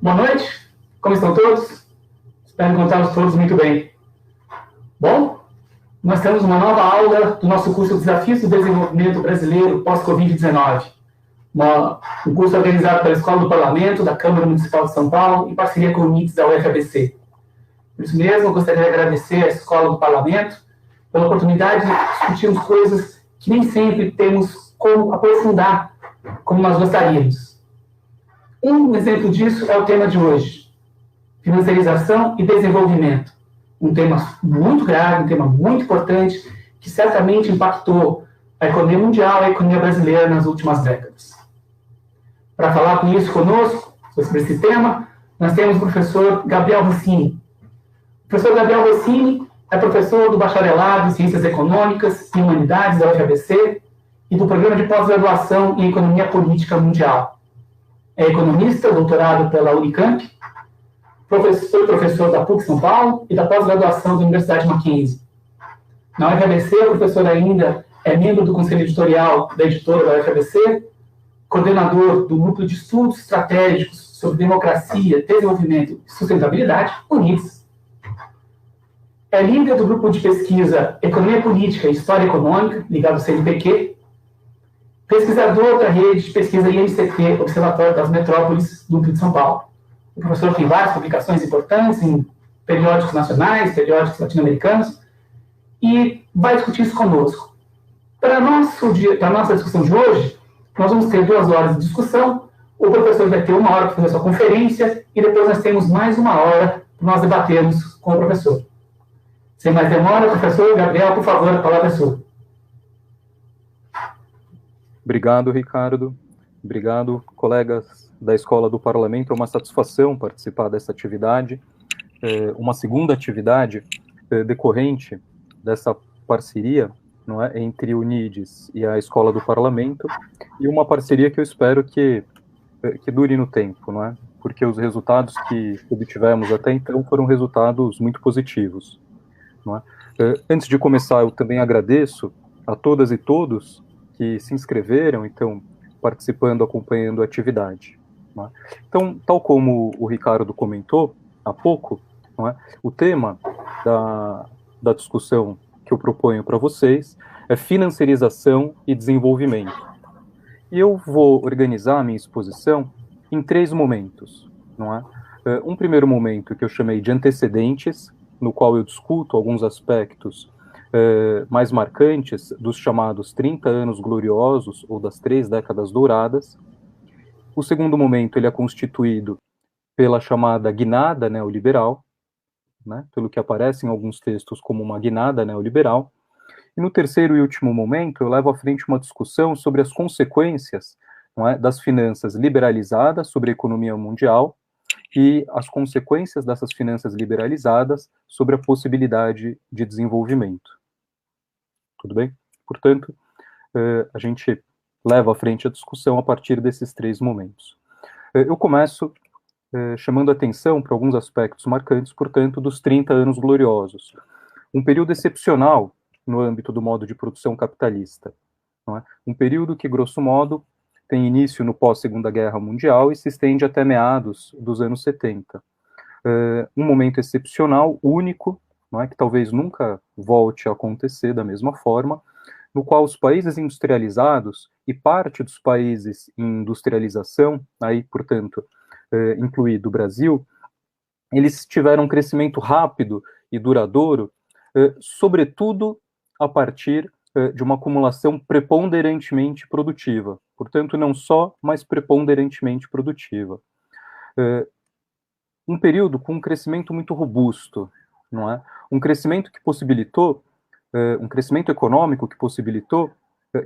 Boa noite, como estão todos? Espero encontrá-los todos muito bem. Bom, nós temos uma nova aula do nosso curso Desafios do Desenvolvimento Brasileiro pós-Covid-19. Um curso organizado pela Escola do Parlamento, da Câmara Municipal de São Paulo, em parceria com o MITS da UFABC. Por isso mesmo, eu gostaria de agradecer à Escola do Parlamento pela oportunidade de discutirmos coisas que nem sempre temos como aprofundar, como nós gostaríamos. Um exemplo disso é o tema de hoje, financiarização e desenvolvimento. Um tema muito grave, um tema muito importante, que certamente impactou a economia mundial e a economia brasileira nas últimas décadas. Para falar com isso conosco, sobre esse tema, nós temos o professor Gabriel Rossini. O professor Gabriel Rossini é professor do Bacharelado em Ciências Econômicas e Humanidades da UFABC e do Programa de Pós-Graduação em Economia Política Mundial. É economista, doutorado pela Unicamp, professor da PUC São Paulo e da pós-graduação da Universidade Mackenzie. Na UFABC, o professor ainda é membro do Conselho Editorial da editora da UFABC, coordenador do Núcleo de Estudos Estratégicos sobre Democracia, Desenvolvimento e Sustentabilidade, o NIDS. É líder do grupo de pesquisa Economia Política e História Econômica, ligado ao CNPq, pesquisador da rede de pesquisa IMCT, Observatório das Metrópoles, Núcleo de São Paulo. O professor tem várias publicações importantes em periódicos nacionais, periódicos latino-americanos, e vai discutir isso conosco. Para a nossa discussão de hoje, nós vamos ter 2 horas de discussão, o professor vai ter 1 hora para fazer sua conferência, e depois nós temos mais 1 hora para nós debatermos com o professor. Sem mais demora, professor Gabriel, por favor, a palavra é sua. Obrigado, Ricardo. Obrigado, colegas da Escola do Parlamento. É uma satisfação participar dessa atividade. Uma segunda atividade decorrente dessa parceria, não é, entre o NIDS e a Escola do Parlamento, e uma parceria que eu espero que dure no tempo, não é? Porque os resultados que obtivemos até então foram resultados muito positivos, não é? Antes de começar, eu também agradeço a todas e todos que se inscreveram, então, participando, acompanhando a atividade. Não é? Então, tal como o Ricardo comentou há pouco, não é? O tema da discussão que eu proponho para vocês é financiarização e desenvolvimento. E eu vou organizar a minha exposição em 3 momentos. Não é? Um primeiro momento que eu chamei de antecedentes, no qual eu discuto alguns aspectos mais marcantes dos chamados 30 anos gloriosos ou das 3 décadas douradas. O segundo momento ele é constituído pela chamada guinada neoliberal, né, pelo que aparece em alguns textos como uma guinada neoliberal. E no terceiro e último momento eu levo à frente uma discussão sobre as consequências, não é, das finanças liberalizadas sobre a economia mundial e as consequências dessas finanças liberalizadas sobre a possibilidade de desenvolvimento. Tudo bem? Portanto, a gente leva à frente a discussão a partir desses 3 momentos. Eu começo chamando a atenção para alguns aspectos marcantes, portanto, dos 30 anos gloriosos. Um período excepcional no âmbito do modo de produção capitalista. Não é? Um período que, grosso modo, tem início no pós-Segunda Guerra Mundial e se estende até meados dos anos 70. Um momento excepcional, único, não é, que talvez nunca volte a acontecer da mesma forma, no qual os países industrializados e parte dos países em industrialização, aí, portanto, incluído o Brasil, eles tiveram um crescimento rápido e duradouro, sobretudo a partir de uma acumulação preponderantemente produtiva. Portanto, não só, mas preponderantemente produtiva. Um período com um crescimento muito robusto, não é? Um crescimento que possibilitou, um crescimento econômico que possibilitou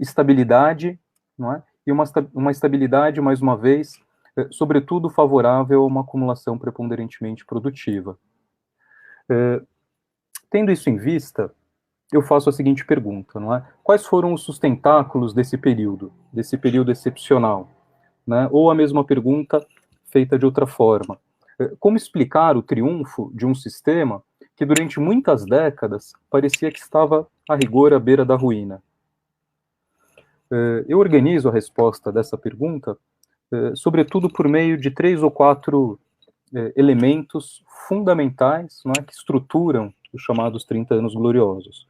estabilidade, não é? E uma estabilidade, mais uma vez, sobretudo favorável a uma acumulação preponderantemente produtiva. Tendo isso em vista, eu faço a seguinte pergunta, não é? Quais foram os sustentáculos desse período excepcional? Né? Ou a mesma pergunta feita de outra forma. Como explicar o triunfo de um sistema que durante muitas décadas parecia que estava a rigor à beira da ruína? Eu organizo a resposta dessa pergunta, sobretudo por meio de 3 ou 4 elementos fundamentais, não é, que estruturam os chamados 30 anos gloriosos.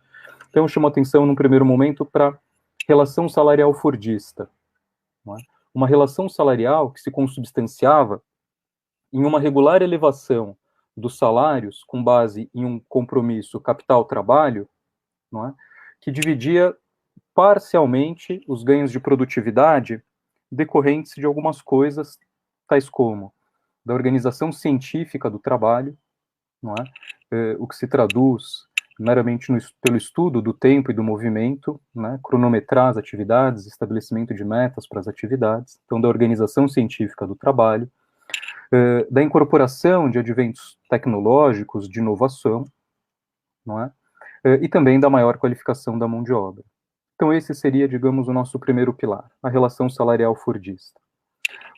Então, eu chamo a atenção, num primeiro momento, para a relação salarial fordista. Não é? Uma relação salarial que se consubstanciava em uma regular elevação dos salários com base em um compromisso capital-trabalho, não é? Que dividia parcialmente os ganhos de produtividade decorrentes de algumas coisas, tais como da organização científica do trabalho, não é? O que se traduz meramente pelo estudo do tempo e do movimento, né? Cronometrar as atividades, estabelecimento de metas para as atividades, então da organização científica do trabalho, da incorporação de adventos tecnológicos, de inovação, não é? E também da maior qualificação da mão de obra. Então esse seria, digamos, o nosso primeiro pilar, a relação salarial fordista.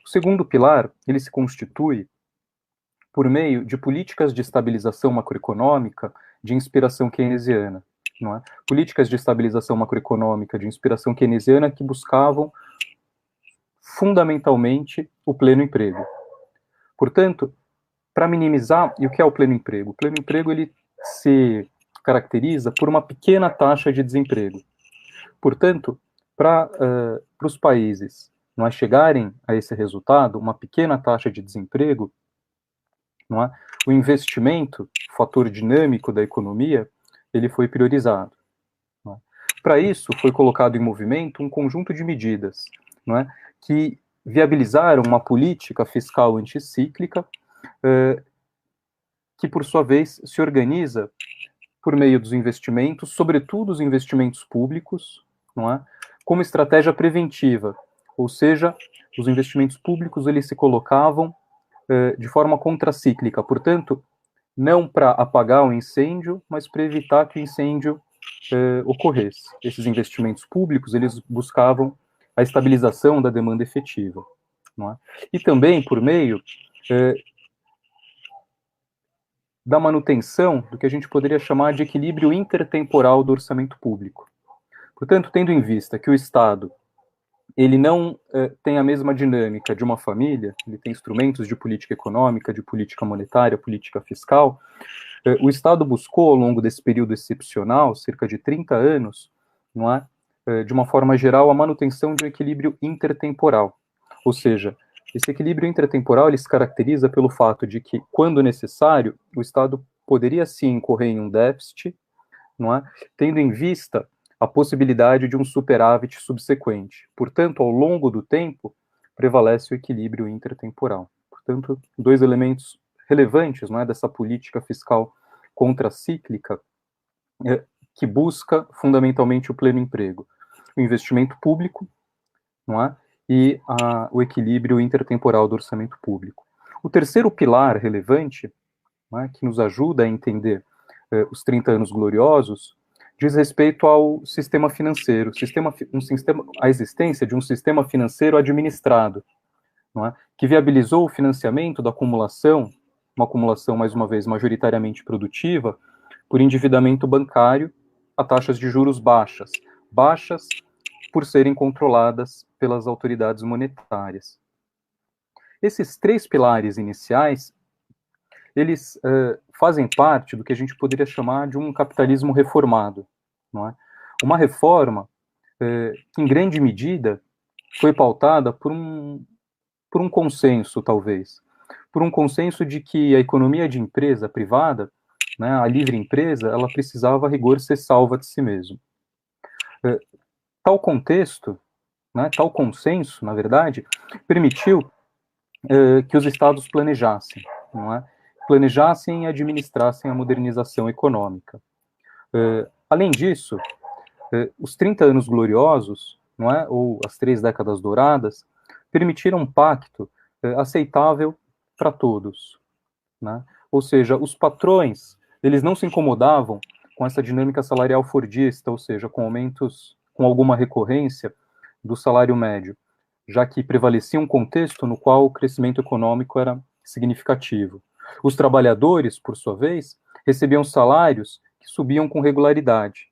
O segundo pilar, ele se constitui por meio de políticas de estabilização macroeconômica de inspiração keynesiana, não é? Políticas de estabilização macroeconômica de inspiração keynesiana que buscavam fundamentalmente o pleno emprego. Portanto, para minimizar, e o que é o pleno emprego? O pleno emprego, ele se caracteriza por uma pequena taxa de desemprego. Portanto, para os países não é, chegarem a esse resultado, uma pequena taxa de desemprego, não é, o investimento, fator dinâmico da economia, ele foi priorizado. É? Para isso, foi colocado em movimento um conjunto de medidas, não é, que viabilizaram uma política fiscal anticíclica, que, por sua vez, se organiza por meio dos investimentos, sobretudo os investimentos públicos, não é, como estratégia preventiva, ou seja, os investimentos públicos eles se colocavam de forma contracíclica, portanto, não para apagar o incêndio, mas para evitar que o incêndio ocorresse. Esses investimentos públicos eles buscavam a estabilização da demanda efetiva, não é? E também por meio da manutenção do que a gente poderia chamar de equilíbrio intertemporal do orçamento público. Portanto, tendo em vista que o Estado ele não tem a mesma dinâmica de uma família, ele tem instrumentos de política econômica, de política monetária, política fiscal, o Estado buscou, ao longo desse período excepcional, cerca de 30 anos, não é, de uma forma geral, a manutenção de um equilíbrio intertemporal. Ou seja, esse equilíbrio intertemporal ele se caracteriza pelo fato de que, quando necessário, o Estado poderia sim incorrer em um déficit, não é, tendo em vista a possibilidade de um superávit subsequente. Portanto, ao longo do tempo, prevalece o equilíbrio intertemporal. Portanto, dois elementos relevantes, não é, dessa política fiscal contracíclica que busca fundamentalmente o pleno emprego. O investimento público, não é, e o equilíbrio intertemporal do orçamento público. O terceiro pilar relevante, não é, que nos ajuda a entender os 30 anos gloriosos, diz respeito ao sistema financeiro, a existência de um sistema financeiro administrado, não é, que viabilizou o financiamento da acumulação, uma acumulação, mais uma vez, majoritariamente produtiva, por endividamento bancário a taxas de juros baixas por serem controladas pelas autoridades monetárias. Esses três pilares iniciais, eles fazem parte do que a gente poderia chamar de um capitalismo reformado, não é? Uma reforma que, em grande medida, foi pautada por um consenso, talvez, por um consenso de que a economia de empresa privada, né, a livre empresa, ela precisava, a rigor, ser salva de si mesma. Tal contexto, né, tal consenso, na verdade, permitiu que os estados planejassem, não é? Planejassem e administrassem a modernização econômica. Além disso, os 30 anos gloriosos, não é, ou as 3 décadas douradas, permitiram um pacto aceitável para todos, né? Ou seja, os patrões, eles não se incomodavam com essa dinâmica salarial fordista, ou seja, com aumentos, com alguma recorrência do salário médio, já que prevalecia um contexto no qual o crescimento econômico era significativo. Os trabalhadores, por sua vez, recebiam salários que subiam com regularidade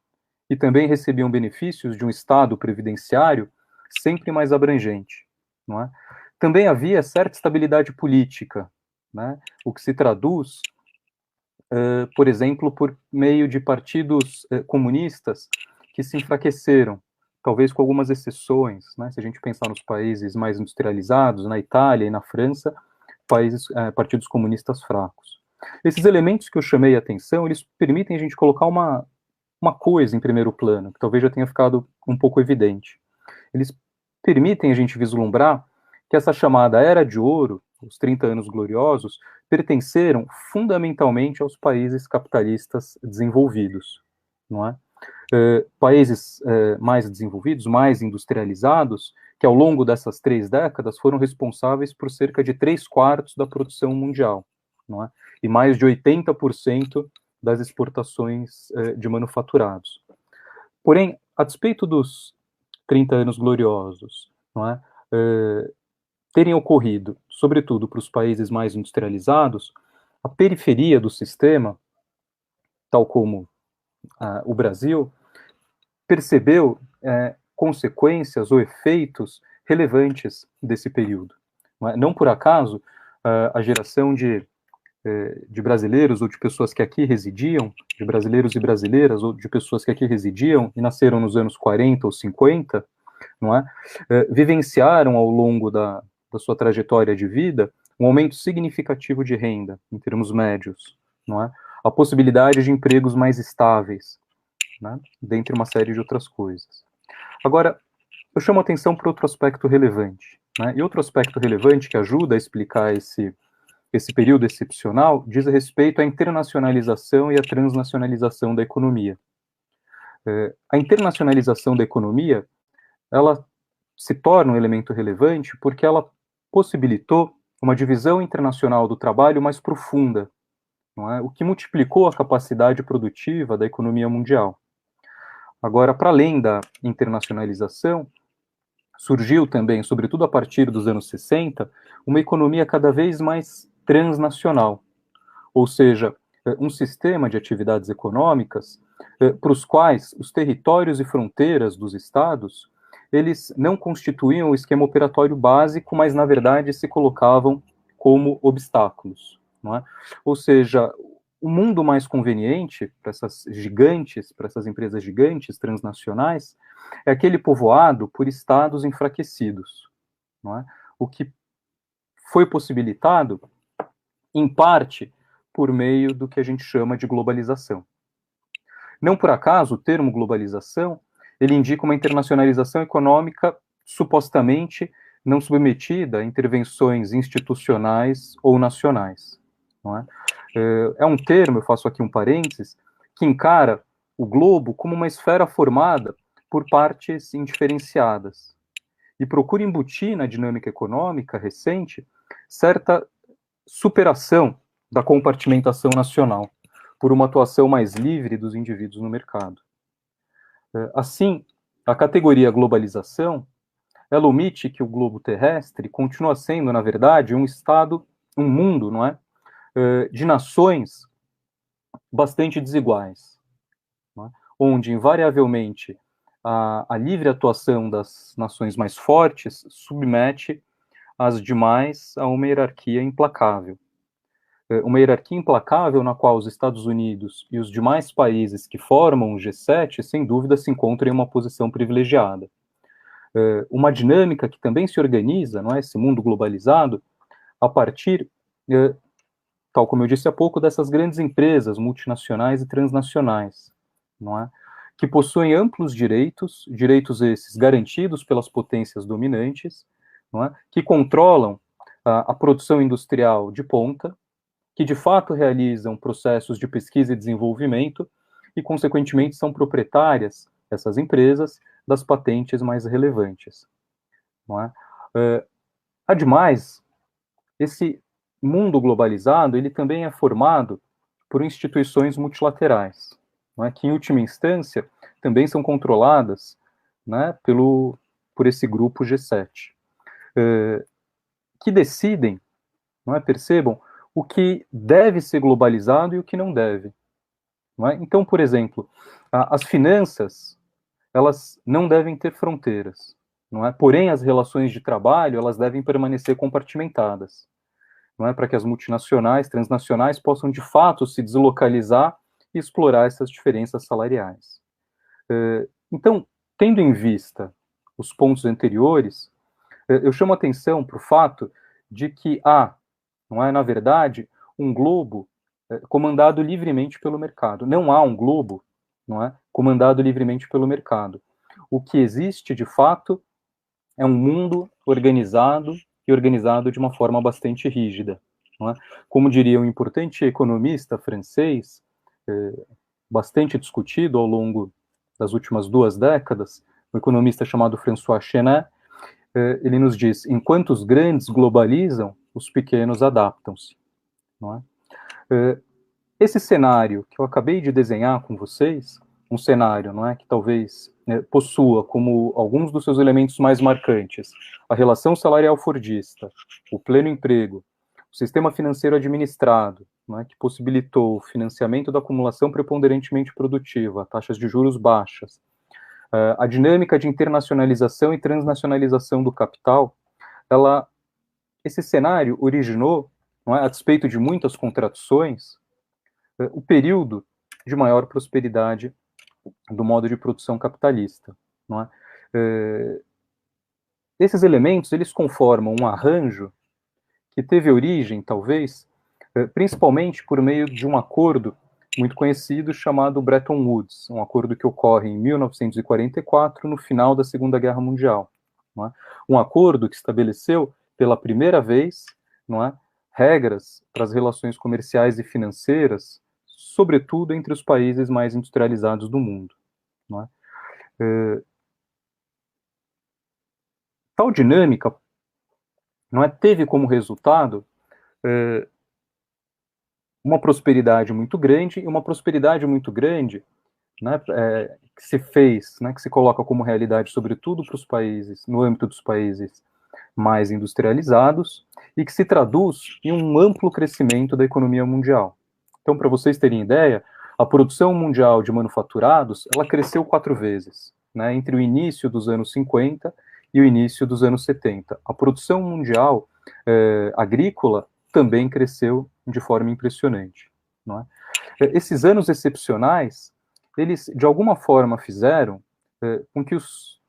e também recebiam benefícios de um Estado previdenciário sempre mais abrangente, não é? Também havia certa estabilidade política, né? O que se traduz, por exemplo, por meio de partidos comunistas que se enfraqueceram, talvez com algumas exceções, né? Se a gente pensar nos países mais industrializados, na Itália e na França, partidos comunistas fracos. Esses elementos que eu chamei a atenção, eles permitem a gente colocar uma coisa em primeiro plano, que talvez já tenha ficado um pouco evidente. Eles permitem a gente vislumbrar que essa chamada Era de Ouro, os 30 anos gloriosos, pertenceram fundamentalmente aos países capitalistas desenvolvidos, não é? Países mais desenvolvidos, mais industrializados, que ao longo dessas 3 décadas foram responsáveis por cerca de 3/4 da produção mundial, não é? E mais de 80% das exportações de manufaturados. Porém, a despeito dos 30 anos gloriosos, não é? Terem ocorrido, sobretudo para os países mais industrializados, a periferia do sistema, tal como o Brasil, percebeu consequências ou efeitos relevantes desse período. Não por acaso, a geração de brasileiros ou de pessoas que aqui residiam, de brasileiros e brasileiras ou de pessoas que aqui residiam e nasceram nos anos 40 ou 50, não é? Vivenciaram ao longo da sua trajetória de vida um aumento significativo de renda, em termos médios, não é? A possibilidade de empregos mais estáveis, né? Dentre uma série de outras coisas. Agora, eu chamo a atenção para outro aspecto relevante, né? E outro aspecto relevante que ajuda a explicar esse período excepcional diz respeito à internacionalização e à transnacionalização da economia. A internacionalização da economia, ela se torna um elemento relevante porque ela possibilitou uma divisão internacional do trabalho mais profunda, não é? O que multiplicou a capacidade produtiva da economia mundial. Agora, para além da internacionalização, surgiu também, sobretudo a partir dos anos 60, uma economia cada vez mais transnacional, ou seja, um sistema de atividades econômicas para os quais os territórios e fronteiras dos estados, eles não constituíam o esquema operatório básico, mas, na verdade, se colocavam como obstáculos, não é? Ou seja, o mundo mais conveniente para essas gigantes, para essas empresas gigantes transnacionais, é aquele povoado por estados enfraquecidos, não é? O que foi possibilitado, em parte, por meio do que a gente chama de globalização. Não por acaso, o termo globalização, ele indica uma internacionalização econômica supostamente não submetida a intervenções institucionais ou nacionais, não é? É um termo, eu faço aqui um parênteses, que encara o globo como uma esfera formada por partes indiferenciadas e procura embutir na dinâmica econômica recente certa superação da compartimentação nacional por uma atuação mais livre dos indivíduos no mercado. Assim, a categoria globalização, ela omite que o globo terrestre continua sendo, na verdade, um estado, um mundo, não é? De nações bastante desiguais, não é? Onde, invariavelmente, a livre atuação das nações mais fortes submete as demais a uma hierarquia implacável. Uma hierarquia implacável na qual os Estados Unidos e os demais países que formam o G7, sem dúvida, se encontram em uma posição privilegiada. Uma dinâmica que também se organiza, não é, esse mundo globalizado, a partir, tal como eu disse há pouco, dessas grandes empresas multinacionais e transnacionais, não é, que possuem amplos direitos esses garantidos pelas potências dominantes, não é, que controlam a produção industrial de ponta, que de fato realizam processos de pesquisa e desenvolvimento e, consequentemente, são proprietárias, essas empresas, das patentes mais relevantes, não é? Ademais, esse mundo globalizado, ele também é formado por instituições multilaterais, não é? Que, em última instância, também são controladas, né, por esse grupo G7, que decidem, não é, percebam, o que deve ser globalizado e o que não deve. Não é? Então, por exemplo, as finanças, elas não devem ter fronteiras, não é? Porém, as relações de trabalho, elas devem permanecer compartimentadas. não é, para que as multinacionais, transnacionais, possam de fato se deslocalizar e explorar essas diferenças salariais. Então, tendo em vista os pontos anteriores, eu chamo a atenção para o fato de que há, não é, na verdade, um globo comandado livremente pelo mercado. Não há um globo, não é, comandado livremente pelo mercado. O que existe, de fato, é um mundo organizado e organizado de uma forma bastante rígida. Não é? Como diria um importante economista francês, bastante discutido ao longo das últimas 2 décadas, um economista chamado François Chenet, ele nos diz: enquanto os grandes globalizam, os pequenos adaptam-se. Não é? Esse cenário que eu acabei de desenhar com vocês, um cenário, não é, que talvez possua como alguns dos seus elementos mais marcantes a relação salarial fordista, o pleno emprego, o sistema financeiro administrado, não é, que possibilitou o financiamento da acumulação preponderantemente produtiva, taxas de juros baixas, a dinâmica de internacionalização e transnacionalização do capital, esse cenário originou, não é, a despeito de muitas contradições, o período de maior prosperidade do modo de produção capitalista. Não é? Esses elementos, eles conformam um arranjo que teve origem, talvez, principalmente por meio de um acordo muito conhecido chamado Bretton Woods, um acordo que ocorre em 1944, no final da Segunda Guerra Mundial. Não é? Um acordo que estabeleceu, pela primeira vez, não é, regras para as relações comerciais e financeiras, sobretudo entre os países mais industrializados do mundo. Não é? Tal dinâmica, não é, teve como resultado uma prosperidade muito grande, e uma prosperidade muito grande, né, que se fez, né, que se coloca como realidade, sobretudo para os países, no âmbito dos países mais industrializados, e que se traduz em um amplo crescimento da economia mundial. Então, para vocês terem ideia, a produção mundial de manufaturados, ela cresceu 4 vezes, né, entre o início dos anos 50 e o início dos anos 70. A produção mundial agrícola também cresceu de forma impressionante. Não é? Esses anos excepcionais, eles, de alguma forma, fizeram com que os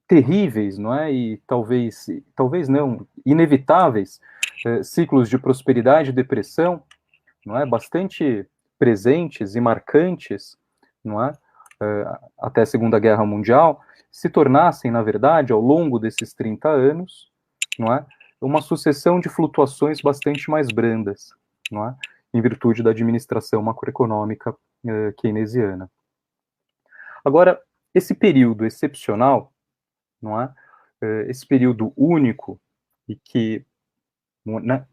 terríveis, não é, e talvez não, inevitáveis, ciclos de prosperidade e depressão, não é, bastante presentes e marcantes, não é, até a Segunda Guerra Mundial, se tornassem, na verdade, ao longo desses 30 anos, não é, uma sucessão de flutuações bastante mais brandas, não é, em virtude da administração macroeconômica keynesiana. Agora, esse período excepcional, não é, esse período único e que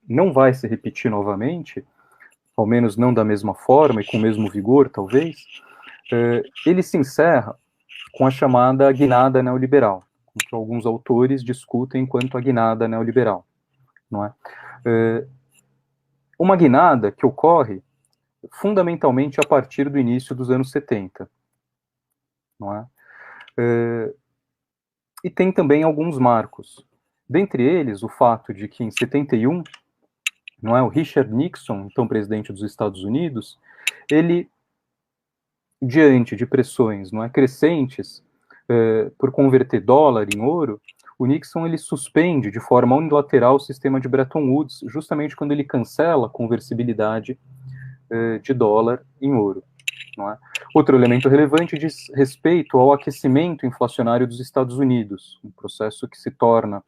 não vai se repetir novamente, ao menos não da mesma forma e com o mesmo vigor, talvez, ele se encerra com a chamada guinada neoliberal, que alguns autores discutem quanto a guinada neoliberal. Não é? Uma guinada que ocorre fundamentalmente a partir do início dos anos 70. Não é? E tem também alguns marcos. Dentre eles, o fato de que em 71, não é, o Richard Nixon, então presidente dos Estados Unidos, ele, diante de pressões, não é, crescentes por converter dólar em ouro, o Nixon ele suspende de forma unilateral o sistema de Bretton Woods, justamente quando ele cancela a conversibilidade de dólar em ouro. Não é? Outro elemento relevante diz respeito ao aquecimento inflacionário dos Estados Unidos, um processo que se torna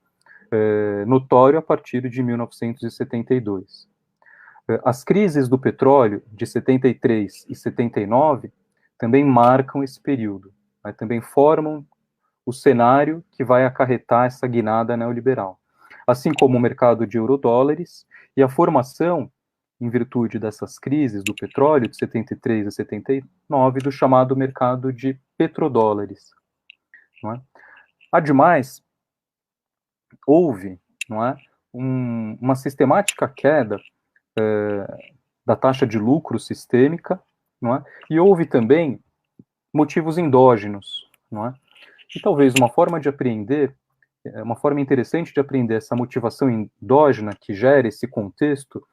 notório a partir de 1972. As crises do petróleo de 73 e 79 também marcam esse período, né, também formam o cenário que vai acarretar essa guinada neoliberal, assim como o mercado de eurodólares e a formação, em virtude dessas crises do petróleo de 73 a 79, do chamado mercado de petrodólares. Não é? Ademais, houve, não é, uma sistemática queda da taxa de lucro sistêmica, não é? E houve também motivos endógenos, não é? E talvez uma forma de apreender uma forma interessante de aprender essa motivação endógena que gera esse contexto,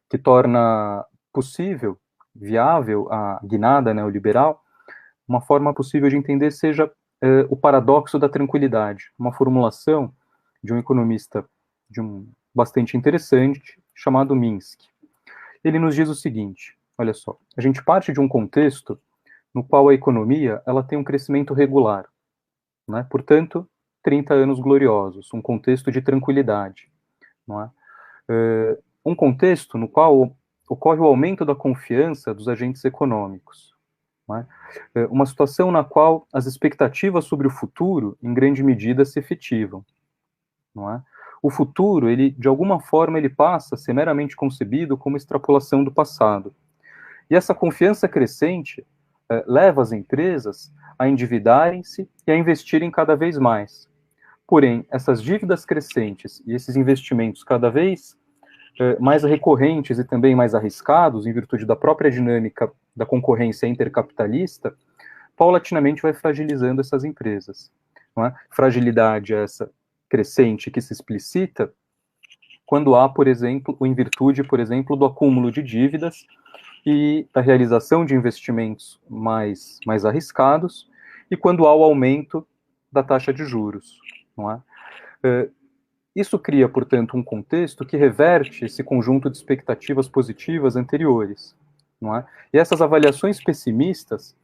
que torna possível, viável a guinada neoliberal, uma forma possível de entender seja o paradoxo da tranquilidade, uma formulação de um economista bastante interessante, chamado Minsky. Ele nos diz o seguinte, olha só, a gente parte de um contexto no qual a economia ela tem um crescimento regular, né? Portanto, 30 anos gloriosos, um contexto de tranquilidade, não é? Um contexto no qual ocorre o aumento da confiança dos agentes econômicos, não é? Uma situação na qual as expectativas sobre o futuro, em grande medida, se efetivam, não é? O futuro, ele, de alguma forma, ele passa a ser meramente concebido como extrapolação do passado. E essa confiança crescente leva as empresas a endividarem-se e a investirem cada vez mais. Porém, essas dívidas crescentes e esses investimentos cada vez mais recorrentes e também mais arriscados, em virtude da própria dinâmica da concorrência intercapitalista, paulatinamente vai fragilizando essas empresas. Não é? Fragilidade essa crescente que se explicita quando há, por exemplo, ou em virtude, por exemplo, do acúmulo de dívidas e da realização de investimentos mais arriscados, e quando há o aumento da taxa de juros. Não é? Isso cria, portanto, um contexto que reverte esse conjunto de expectativas positivas anteriores. Não é? E essas avaliações pessimistas,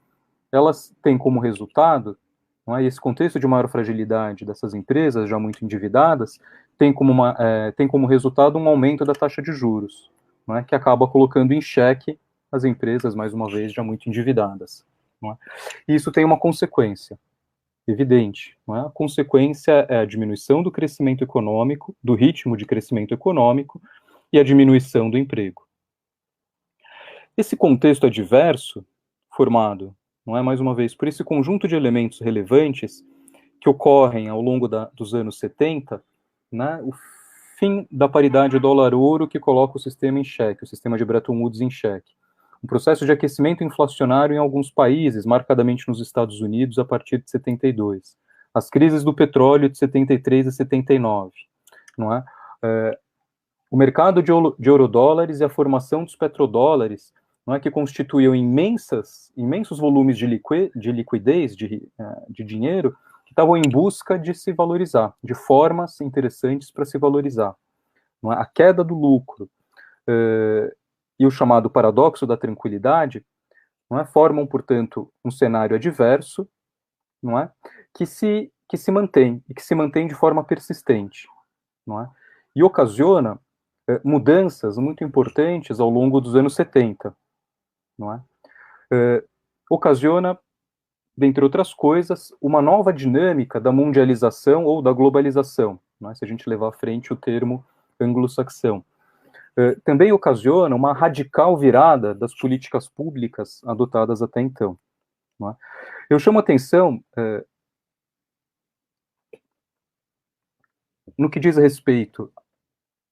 elas têm como resultado, não é? E esse contexto de maior fragilidade dessas empresas, já muito endividadas, tem como resultado um aumento da taxa de juros, não é? Que acaba colocando em xeque as empresas, mais uma vez, já muito endividadas. Não é? E isso tem uma consequência evidente. Não é? A consequência é a diminuição do crescimento econômico, do ritmo de crescimento econômico e a diminuição do emprego. Esse contexto adverso, formado, não é, mais uma vez, por esse conjunto de elementos relevantes que ocorrem ao longo dos anos 70, né, o fim da paridade dólar-ouro que coloca o sistema em xeque, o sistema de Bretton Woods em xeque. Um processo de aquecimento inflacionário em alguns países, marcadamente nos Estados Unidos, a partir de 72. As crises do petróleo de 73 e 79. Não é? O mercado de eurodólares e a formação dos petrodólares, não é, que constituíam imensos volumes de liquidez, de dinheiro, que estavam em busca de se valorizar, de formas interessantes para se valorizar. Não é? A queda do lucro e o chamado paradoxo da tranquilidade, não é, formam, portanto, um cenário adverso, não é, que se mantém, e que se mantém de forma persistente, não é, e ocasiona mudanças muito importantes ao longo dos anos 70, não é, ocasiona, dentre outras coisas, uma nova dinâmica da mundialização ou da globalização, não é, se a gente levar à frente o termo anglo-saxão. Também ocasiona uma radical virada das políticas públicas adotadas até então. Não é? Eu chamo a atenção no que diz respeito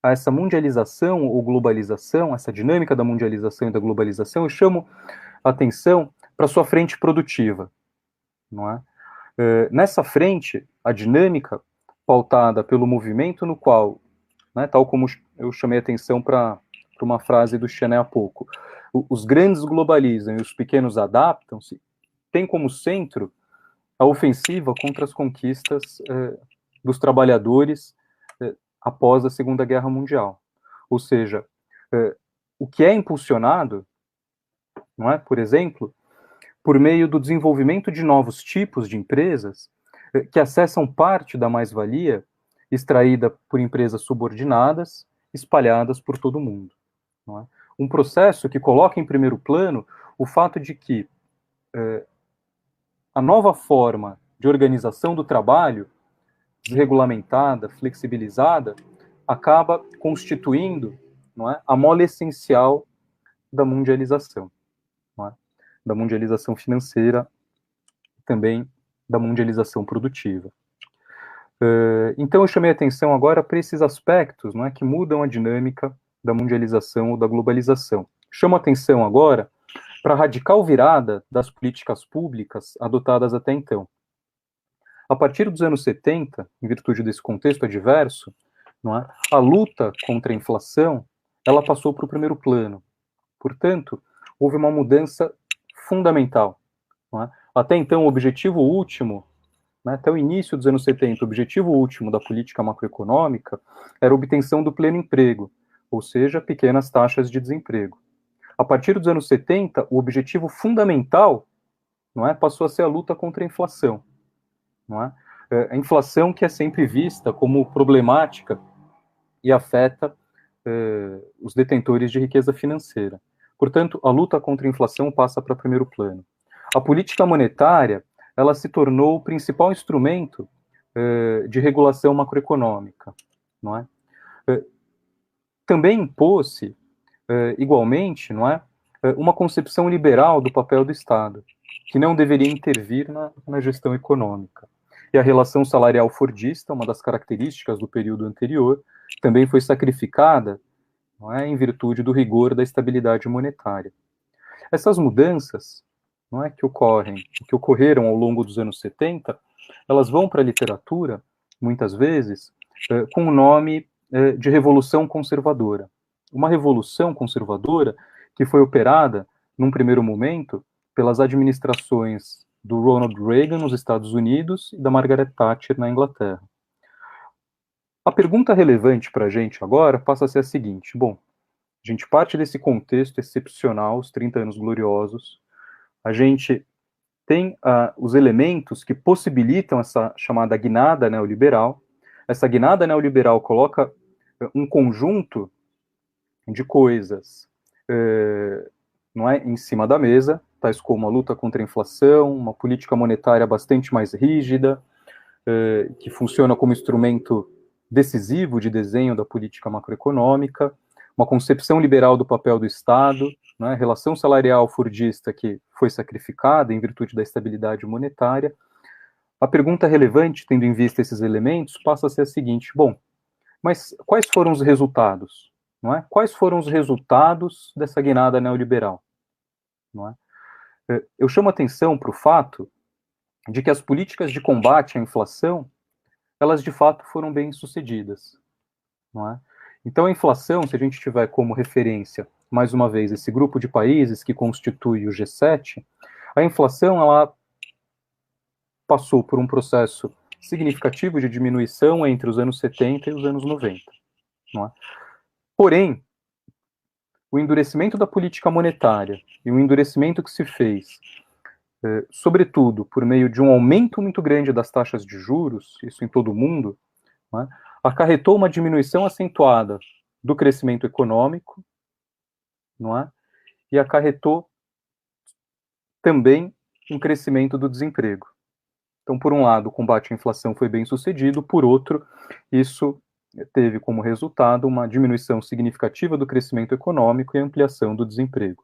a essa mundialização ou globalização, essa dinâmica da mundialização e da globalização, eu chamo a atenção para sua frente produtiva. Não é? Nessa frente, a dinâmica pautada pelo movimento no qual, né, tal como eu chamei a atenção para uma frase do Chené há pouco, os grandes globalizam e os pequenos adaptam-se, tem como centro a ofensiva contra as conquistas dos trabalhadores após a Segunda Guerra Mundial. Ou seja, o que é impulsionado, não é, por exemplo, por meio do desenvolvimento de novos tipos de empresas que acessam parte da mais-valia extraída por empresas subordinadas, espalhadas por todo o mundo. Não é? Um processo que coloca em primeiro plano o fato de que a nova forma de organização do trabalho, desregulamentada, flexibilizada, acaba constituindo, não é, a mola essencial da mundialização, não é? Da mundialização financeira e também da mundialização produtiva. Então eu chamei a atenção agora para esses aspectos, não é, que mudam a dinâmica da mundialização ou da globalização. Chamo a atenção agora para a radical virada das políticas públicas adotadas até então. A partir dos anos 70, em virtude desse contexto adverso, não é, a luta contra a inflação, ela passou para o primeiro plano. Portanto, houve uma mudança fundamental. Não é? Até então, o objetivo último, né, até o início dos anos 70, o objetivo último da política macroeconômica era a obtenção do pleno emprego, ou seja, pequenas taxas de desemprego. A partir dos anos 70, o objetivo fundamental, não é, passou a ser a luta contra a inflação. Não é? A inflação que é sempre vista como problemática e afeta os detentores de riqueza financeira. Portanto, a luta contra a inflação passa para primeiro plano. A política monetária, ela se tornou o principal instrumento de regulação macroeconômica, não é? Também impôs-se, igualmente, não é, uma concepção liberal do papel do Estado, que não deveria intervir na gestão econômica. E a relação salarial fordista, uma das características do período anterior, também foi sacrificada, não é, em virtude do rigor da estabilidade monetária. Essas mudanças, não é, que ocorreram ao longo dos anos 70, elas vão para a literatura, muitas vezes, com o nome de Revolução Conservadora. Uma revolução conservadora que foi operada, num primeiro momento, pelas administrações do Ronald Reagan nos Estados Unidos e da Margaret Thatcher na Inglaterra. A pergunta relevante para a gente agora passa a ser a seguinte: bom, a gente parte desse contexto excepcional, os 30 anos gloriosos, a gente tem os elementos que possibilitam essa chamada guinada neoliberal. Essa guinada neoliberal coloca um conjunto de coisas não é, em cima da mesa, tais como a luta contra a inflação, uma política monetária bastante mais rígida, que funciona como instrumento decisivo de desenho da política macroeconômica, uma concepção liberal do papel do Estado, né, relação salarial fordista que foi sacrificada em virtude da estabilidade monetária. A pergunta relevante, tendo em vista esses elementos, passa a ser a seguinte: bom, mas quais foram os resultados? Não é? Quais foram os resultados dessa guinada neoliberal? Não é? Eu chamo a atenção para o fato de que as políticas de combate à inflação, elas de fato foram bem sucedidas. Não é? Então a inflação, se a gente tiver como referência, mais uma vez, esse grupo de países que constitui o G7, a inflação ela passou por um processo significativo de diminuição entre os anos 70 e os anos 90. Não é? Porém, o endurecimento da política monetária e o endurecimento que se fez, sobretudo por meio de um aumento muito grande das taxas de juros, isso em todo o mundo, não é? Acarretou uma diminuição acentuada do crescimento econômico, não é? E acarretou também um crescimento do desemprego. Então, por um lado, o combate à inflação foi bem sucedido, por outro, isso teve como resultado uma diminuição significativa do crescimento econômico e ampliação do desemprego.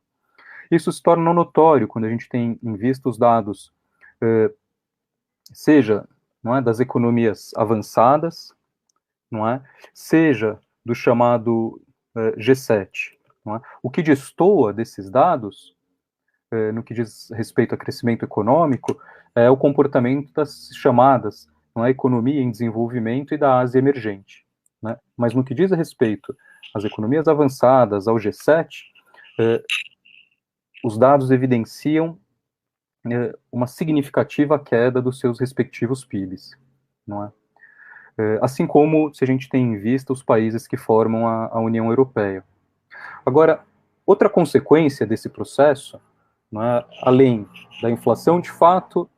Isso se torna notório quando a gente tem em vista os dados, seja, não é, das economias avançadas, não é, seja do chamado G7. Não é? O que destoa desses dados, no que diz respeito a crescimento econômico, é o comportamento das chamadas, não é, economia em desenvolvimento e da Ásia emergente. Né? Mas no que diz respeito às economias avançadas, ao G7, os dados evidenciam uma significativa queda dos seus respectivos PIBs. Não é? Assim como se a gente tem em vista os países que formam a União Europeia. Agora, outra consequência desse processo, não é, além da inflação de fato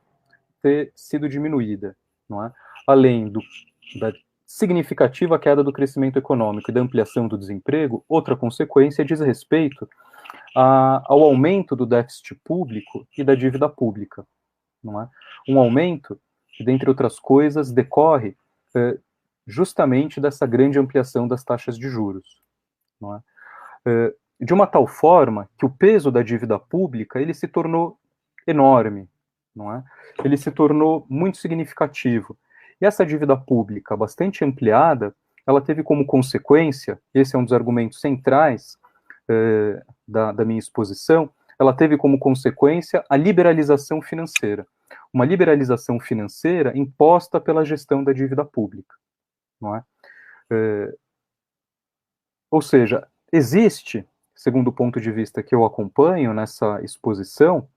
ter sido diminuída, não é, além da significativa queda do crescimento econômico e da ampliação do desemprego, outra consequência diz respeito ao aumento do déficit público e da dívida pública. Não é? Um aumento que, dentre outras coisas, decorre justamente dessa grande ampliação das taxas de juros. Não é? De uma tal forma que o peso da dívida pública ele se tornou enorme, não é? Ele se tornou muito significativo. E essa dívida pública bastante ampliada, ela teve como consequência, esse é um dos argumentos centrais da minha exposição, ela teve como consequência a liberalização financeira. Uma liberalização financeira imposta pela gestão da dívida pública, não é? Ou seja, existe, segundo o ponto de vista que eu acompanho nessa exposição,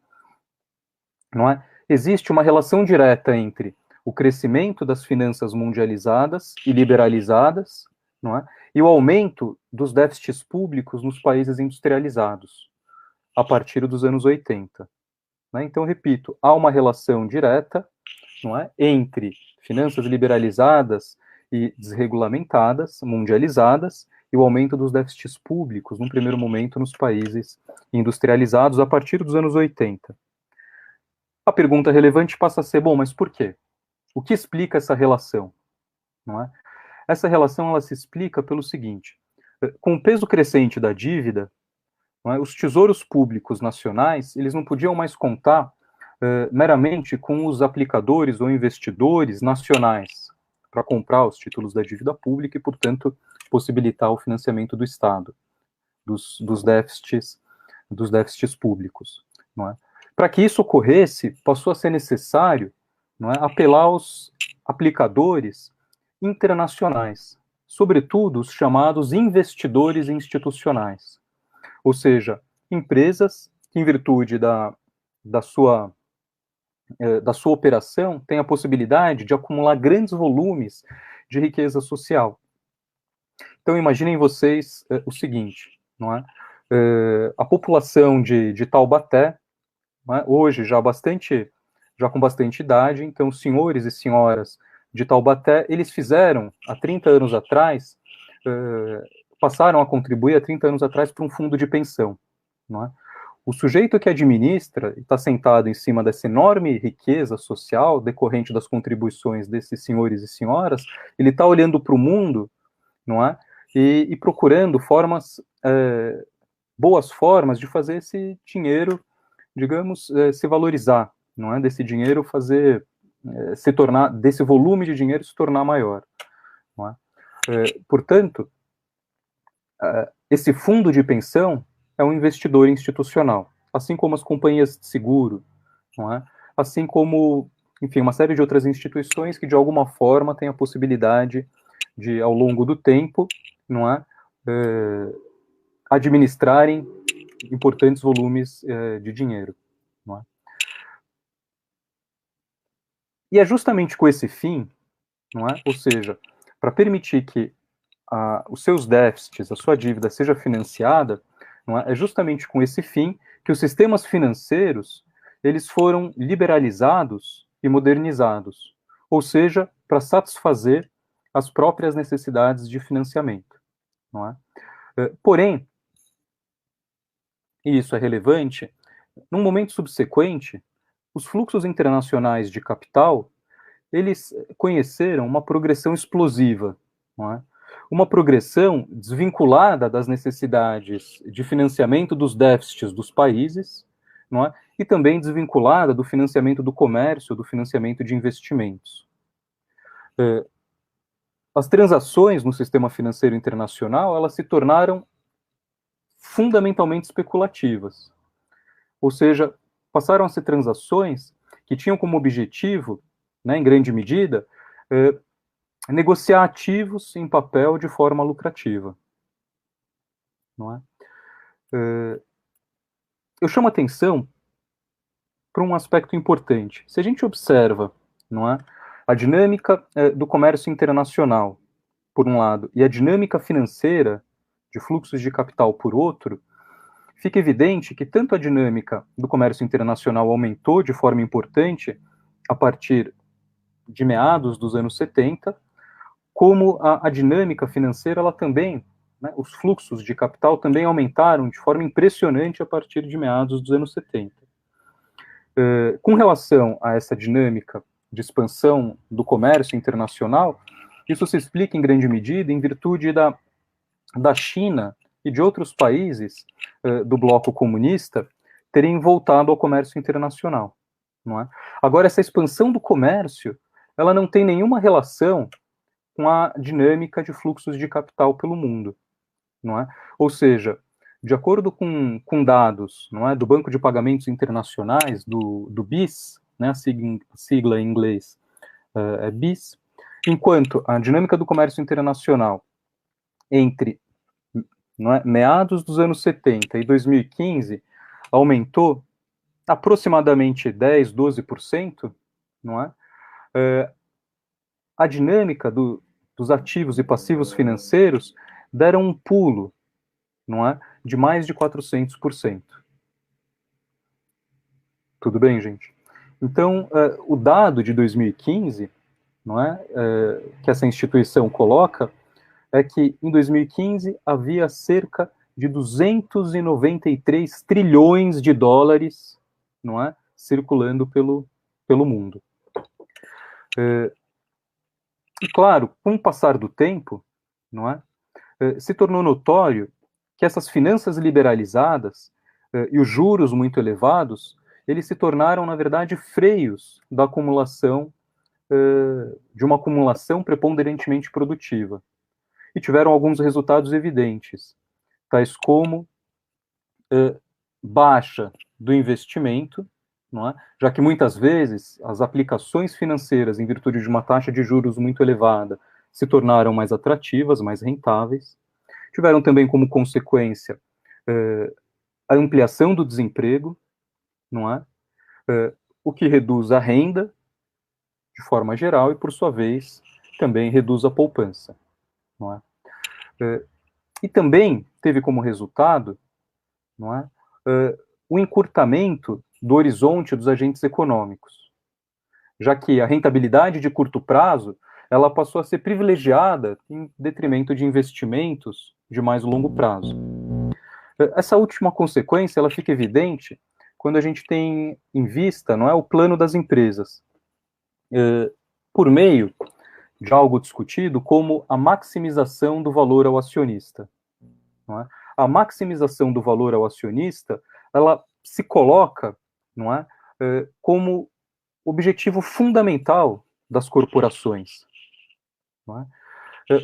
não é? Existe uma relação direta entre o crescimento das finanças mundializadas e liberalizadas, não é? E o aumento dos déficits públicos nos países industrializados, a partir dos anos 80. Né? Então, repito, há uma relação direta, não é, entre finanças liberalizadas e desregulamentadas, mundializadas, e o aumento dos déficits públicos, num primeiro momento, nos países industrializados, a partir dos anos 80. A pergunta relevante passa a ser, bom, mas por quê? O que explica essa relação? Não é? Essa relação ela se explica pelo seguinte: com o peso crescente da dívida, não é, os tesouros públicos nacionais eles não podiam mais contar meramente com os aplicadores ou investidores nacionais para comprar os títulos da dívida pública e, portanto, possibilitar o financiamento do Estado, dos déficits públicos. Não é? Para que isso ocorresse, passou a ser necessário, não é, apelar aos aplicadores internacionais, sobretudo os chamados investidores institucionais, ou seja, empresas que, em virtude da sua operação, têm a possibilidade de acumular grandes volumes de riqueza social. Então, imaginem vocês o seguinte, não é? A população de Taubaté, não é? Hoje já com bastante idade, então senhores e senhoras de Taubaté, eles fizeram, há 30 anos atrás, passaram a contribuir há 30 anos atrás para um fundo de pensão, não é? O sujeito que administra e está sentado em cima dessa enorme riqueza social decorrente das contribuições desses senhores e senhoras, ele está olhando para o mundo, não é? E procurando boas formas de fazer esse dinheiro, digamos, se valorizar, não é? Desse dinheiro desse volume de dinheiro se tornar maior, não é? Portanto, esse fundo de pensão é um investidor institucional, assim como as companhias de seguro, não é? Assim como, enfim, uma série de outras instituições que de alguma forma têm a possibilidade de, ao longo do tempo, não é, administrarem importantes volumes de dinheiro, não é? E é justamente com esse fim, não é? Ou seja, para permitir que os seus déficits, a sua dívida seja financiada, não é? É justamente com esse fim que os sistemas financeiros eles foram liberalizados e modernizados, ou seja, para satisfazer as próprias necessidades de financiamento, não é? Porém, e isso é relevante, num momento subsequente, os fluxos internacionais de capital, eles conheceram uma progressão explosiva, não é? Uma progressão desvinculada das necessidades de financiamento dos déficits dos países, não é? E também desvinculada do financiamento do comércio, do financiamento de investimentos. As transações no sistema financeiro internacional, elas se tornaram fundamentalmente especulativas. Ou seja, passaram a ser transações que tinham como objetivo, né, em grande medida, negociar ativos em papel de forma lucrativa. Não é? Eu chamo atenção para um aspecto importante. Se a gente observa, não é, a dinâmica do comércio internacional, por um lado, e a dinâmica financeira de fluxos de capital, por outro, fica evidente que tanto a dinâmica do comércio internacional aumentou de forma importante a partir de meados dos anos 70, como a dinâmica financeira, ela também, né, os fluxos de capital também aumentaram de forma impressionante a partir de meados dos anos 70. Com relação a essa dinâmica de expansão do comércio internacional, isso se explica em grande medida em virtude da China e de outros países do bloco comunista terem voltado ao comércio internacional, não é? Agora, essa expansão do comércio, ela não tem nenhuma relação com a dinâmica de fluxos de capital pelo mundo, não é? Ou seja, de acordo com dados, não é, do Banco de Pagamentos Internacionais, do BIS, né, a sigla em inglês é BIS, enquanto a dinâmica do comércio internacional entre, não é, meados dos anos 70 e 2015 aumentou aproximadamente 10, 12%, não é? A dinâmica dos ativos e passivos financeiros deram um pulo, não é, de mais de 400%. Tudo bem, gente? Então, o dado de 2015, não é, que essa instituição coloca, é que em 2015 havia cerca de 293 trilhões de dólares, não é, circulando pelo mundo. E claro, com o passar do tempo, não é, se tornou notório que essas finanças liberalizadas e os juros muito elevados, eles se tornaram, na verdade, freios da acumulação, de uma acumulação preponderantemente produtiva. E tiveram alguns resultados evidentes, tais como baixa do investimento, não é? Já que muitas vezes as aplicações financeiras, em virtude de uma taxa de juros muito elevada, se tornaram mais atrativas, mais rentáveis. Tiveram também como consequência a ampliação do desemprego, não é? O que reduz a renda, de forma geral, e, por sua vez, também reduz a poupança, não é? E também teve como resultado, não é, o encurtamento do horizonte dos agentes econômicos, já que a rentabilidade de curto prazo ela passou a ser privilegiada em detrimento de investimentos de mais longo prazo. Essa última consequência ela fica evidente quando a gente tem em vista, não é, o plano das empresas, por meio de algo discutido como a maximização do valor ao acionista. Não é? A maximização do valor ao acionista, ela se coloca, não é, como objetivo fundamental das corporações. Não é?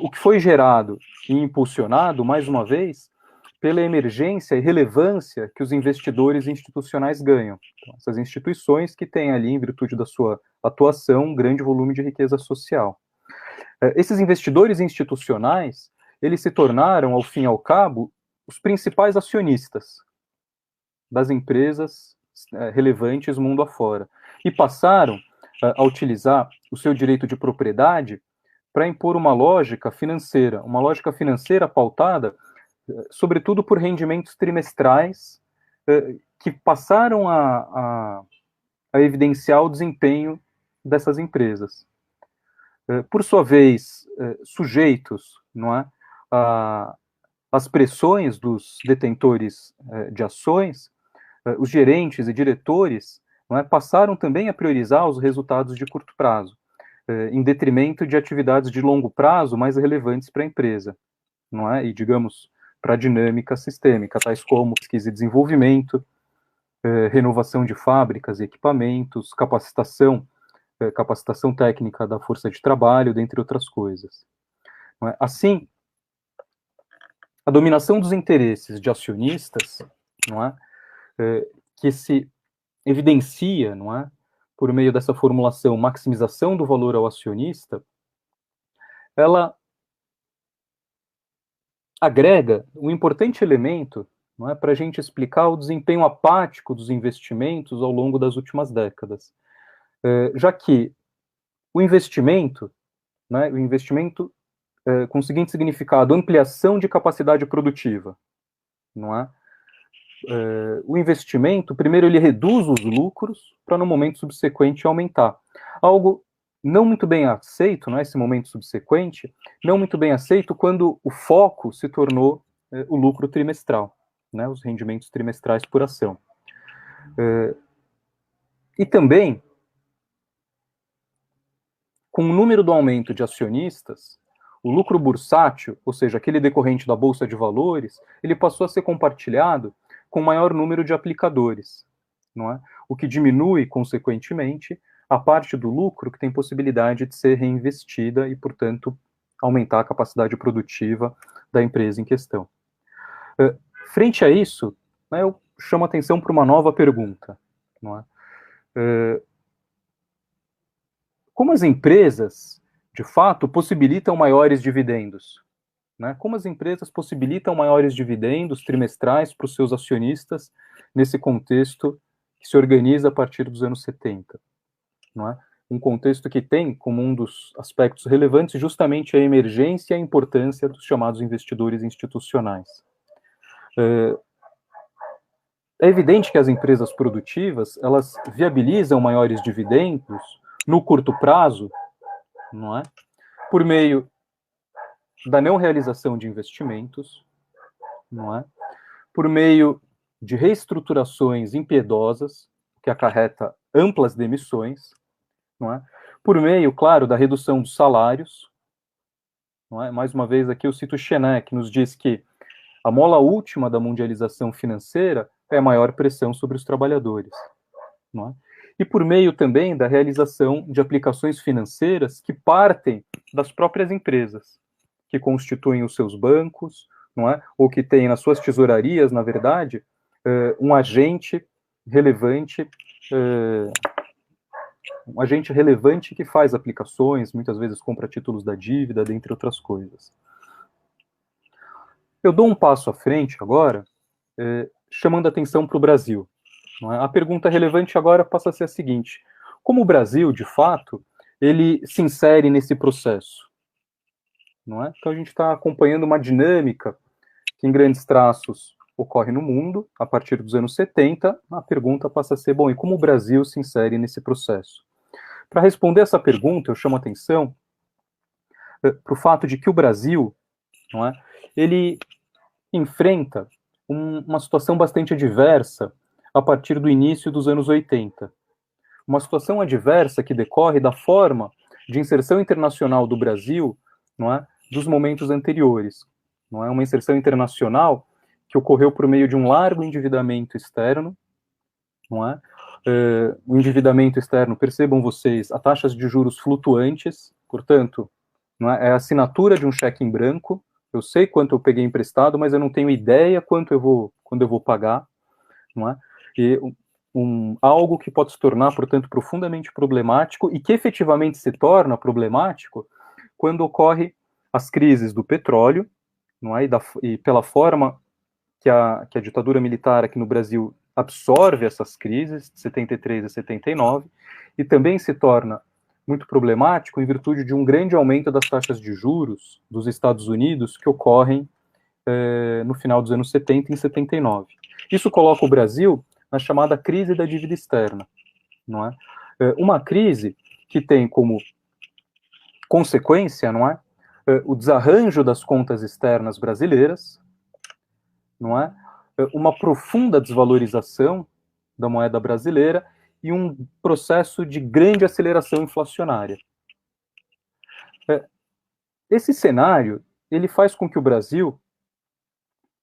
O que foi gerado e impulsionado, mais uma vez, pela emergência e relevância que os investidores institucionais ganham. Então, essas instituições que têm ali, em virtude da sua atuação, um grande volume de riqueza social. Esses investidores institucionais, eles se tornaram, ao fim e ao cabo, os principais acionistas das empresas relevantes mundo afora. E passaram a utilizar o seu direito de propriedade para impor uma lógica financeira pautada, sobretudo, por rendimentos trimestrais que passaram a evidenciar o desempenho dessas empresas. Por sua vez, sujeitos, não é, às pressões dos detentores de ações, os gerentes e diretores, não é, passaram também a priorizar os resultados de curto prazo, em detrimento de atividades de longo prazo mais relevantes para a empresa, não é? E, digamos, para a dinâmica sistêmica, tais como pesquisa e desenvolvimento, renovação de fábricas e equipamentos, capacitação técnica da força de trabalho, dentre outras coisas. Não é? Assim, a dominação dos interesses de acionistas, não é, que se evidencia, não é, por meio dessa formulação maximização do valor ao acionista, ela agrega um importante elemento, não é, para a gente explicar o desempenho apático dos investimentos ao longo das últimas décadas, já que o investimento com o seguinte significado: ampliação de capacidade produtiva, não é? O investimento, primeiro, ele reduz os lucros para, no momento subsequente, aumentar. Algo não muito bem aceito, não é, esse momento subsequente, não muito bem aceito quando o foco se tornou o lucro trimestral, né, os rendimentos trimestrais por ação. E também, com o número do aumento de acionistas, o lucro bursátil, ou seja, aquele decorrente da Bolsa de Valores, ele passou a ser compartilhado com maior número de aplicadores, não é? O que diminui, consequentemente, a parte do lucro que tem possibilidade de ser reinvestida e, portanto, aumentar a capacidade produtiva da empresa em questão. Frente a isso, né, eu chamo a atenção para uma nova pergunta. Não é? Como as empresas, de fato, possibilitam maiores dividendos? Né? Como as empresas possibilitam maiores dividendos trimestrais para os seus acionistas nesse contexto que se organiza a partir dos anos 70? Não é? Um contexto que tem como um dos aspectos relevantes justamente a emergência e a importância dos chamados investidores institucionais. É evidente que as empresas produtivas, elas viabilizam maiores dividendos no curto prazo, não é? Por meio da não realização de investimentos, não é? Por meio de reestruturações impiedosas, que acarreta amplas demissões, não é? Por meio, claro, da redução dos salários, não é? Mais uma vez aqui eu cito Chenet, que nos diz que a mola última da mundialização financeira é a maior pressão sobre os trabalhadores, não é? E por meio também da realização de aplicações financeiras que partem das próprias empresas, que constituem os seus bancos, não é? Ou que têm nas suas tesourarias, na verdade, um agente relevante que faz aplicações, muitas vezes compra títulos da dívida, dentre outras coisas. Eu dou um passo à frente agora, chamando atenção para o Brasil. Não é? A pergunta relevante agora passa a ser a seguinte: como o Brasil, de fato, ele se insere nesse processo? Não é? Então a gente está acompanhando uma dinâmica que, em grandes traços, ocorre no mundo, a partir dos anos 70, a pergunta passa a ser, bom, e como o Brasil se insere nesse processo? Para responder essa pergunta, eu chamo atenção para o fato de que o Brasil, não é, ele enfrenta uma situação bastante adversa a partir do início dos anos 80. Uma situação adversa que decorre da forma de inserção internacional do Brasil, não é, dos momentos anteriores. Não é uma inserção internacional que ocorreu por meio de um largo endividamento externo, não é? O endividamento externo, percebam vocês, a taxas de juros flutuantes, portanto, não é a assinatura de um cheque em branco. Eu sei quanto eu peguei emprestado, mas eu não tenho ideia quando eu vou pagar, não é? E algo que pode se tornar, portanto, profundamente problemático e que efetivamente se torna problemático quando ocorre as crises do petróleo, não é? E pela forma que a ditadura militar aqui no Brasil absorve essas crises, de 73 a 79, e também se torna muito problemático em virtude de um grande aumento das taxas de juros dos Estados Unidos que ocorrem no final dos anos 70 e em 79. Isso coloca o Brasil na chamada crise da dívida externa, não é? Uma crise que tem como consequência, não é, o desarranjo das contas externas brasileiras, não é, uma profunda desvalorização da moeda brasileira e um processo de grande aceleração inflacionária. Esse cenário, ele faz com que o Brasil,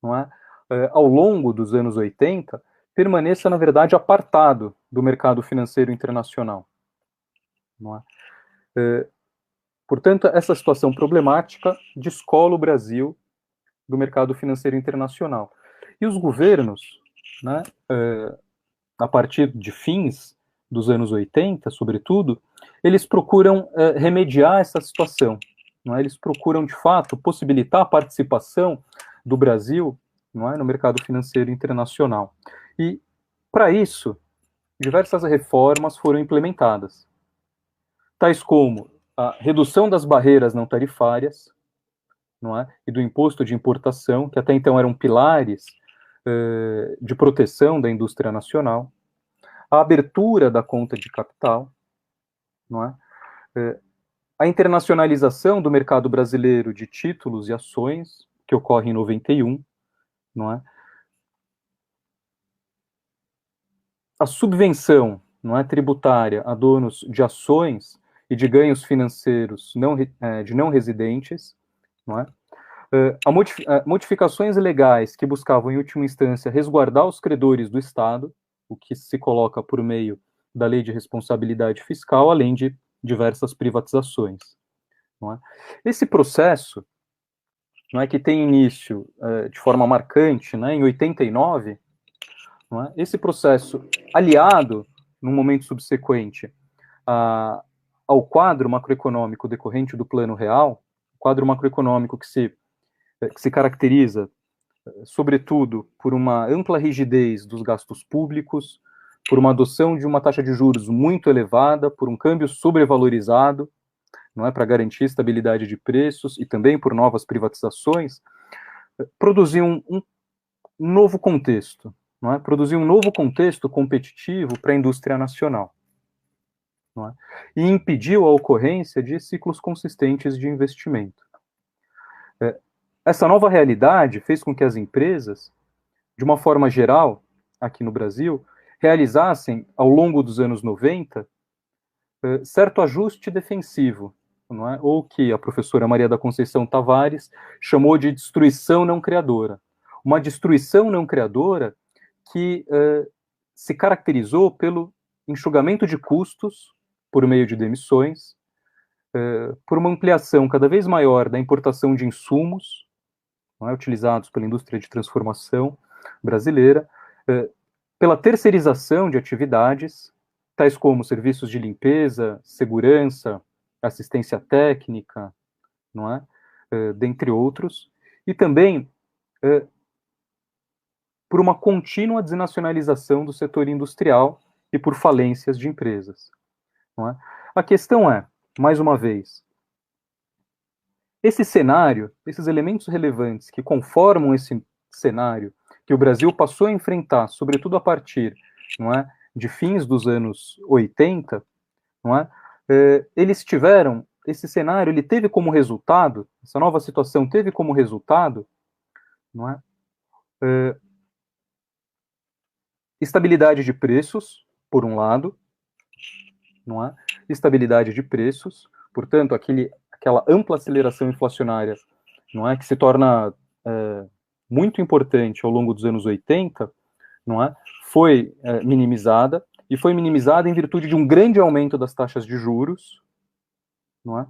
não é, ao longo dos anos 80, permaneça, na verdade, apartado do mercado financeiro internacional. Não é? Portanto, essa situação problemática descola o Brasil do mercado financeiro internacional. E os governos, né, a partir de fins dos anos 80, sobretudo, eles procuram remediar essa situação. Não é? Eles procuram, de fato, possibilitar a participação do Brasil, não é, no mercado financeiro internacional. E, para isso, diversas reformas foram implementadas, tais como a redução das barreiras não tarifárias, não é, e do imposto de importação, que até então eram pilares de proteção da indústria nacional, a abertura da conta de capital, não é, a internacionalização do mercado brasileiro de títulos e ações, que ocorre em 91, não é, a subvenção, não é, tributária a donos de ações e de ganhos financeiros de não residentes, não é, modificações legais que buscavam, em última instância, resguardar os credores do Estado, o que se coloca por meio da Lei de Responsabilidade Fiscal, além de diversas privatizações. Não é? Esse processo, não é, que tem início de forma marcante, né, em 89, não é, esse processo aliado, num momento subsequente, ao quadro macroeconômico decorrente do Plano Real, quadro macroeconômico que se caracteriza, sobretudo, por uma ampla rigidez dos gastos públicos, por uma adoção de uma taxa de juros muito elevada, por um câmbio sobrevalorizado, não é, para garantir estabilidade de preços e também por novas privatizações, produziu um novo contexto, não é? Produziu um novo contexto competitivo para a indústria nacional, não é? E impediu a ocorrência de ciclos consistentes de investimento. Essa nova realidade fez com que as empresas, de uma forma geral, aqui no Brasil, realizassem, ao longo dos anos 90, certo ajuste defensivo, não é? Ou que a professora Maria da Conceição Tavares chamou de destruição não criadora. Uma destruição não criadora que se caracterizou pelo enxugamento de custos por meio de demissões, por uma ampliação cada vez maior da importação de insumos, não é, utilizados pela indústria de transformação brasileira, pela terceirização de atividades, tais como serviços de limpeza, segurança, assistência técnica, não é? Dentre outros, e também por uma contínua desnacionalização do setor industrial e por falências de empresas, não é? A questão é, mais uma vez, esse cenário, esses elementos relevantes que conformam esse cenário que o Brasil passou a enfrentar, sobretudo a partir, não é, de fins dos anos 80, não é, eles tiveram, esse cenário, ele teve como resultado, essa nova situação teve como resultado, não é, estabilidade de preços, por um lado, não é, estabilidade de preços, portanto, aquela ampla aceleração inflacionária, não é, que se torna muito importante ao longo dos anos 80, não é, foi minimizada, e foi minimizada em virtude de um grande aumento das taxas de juros, não é?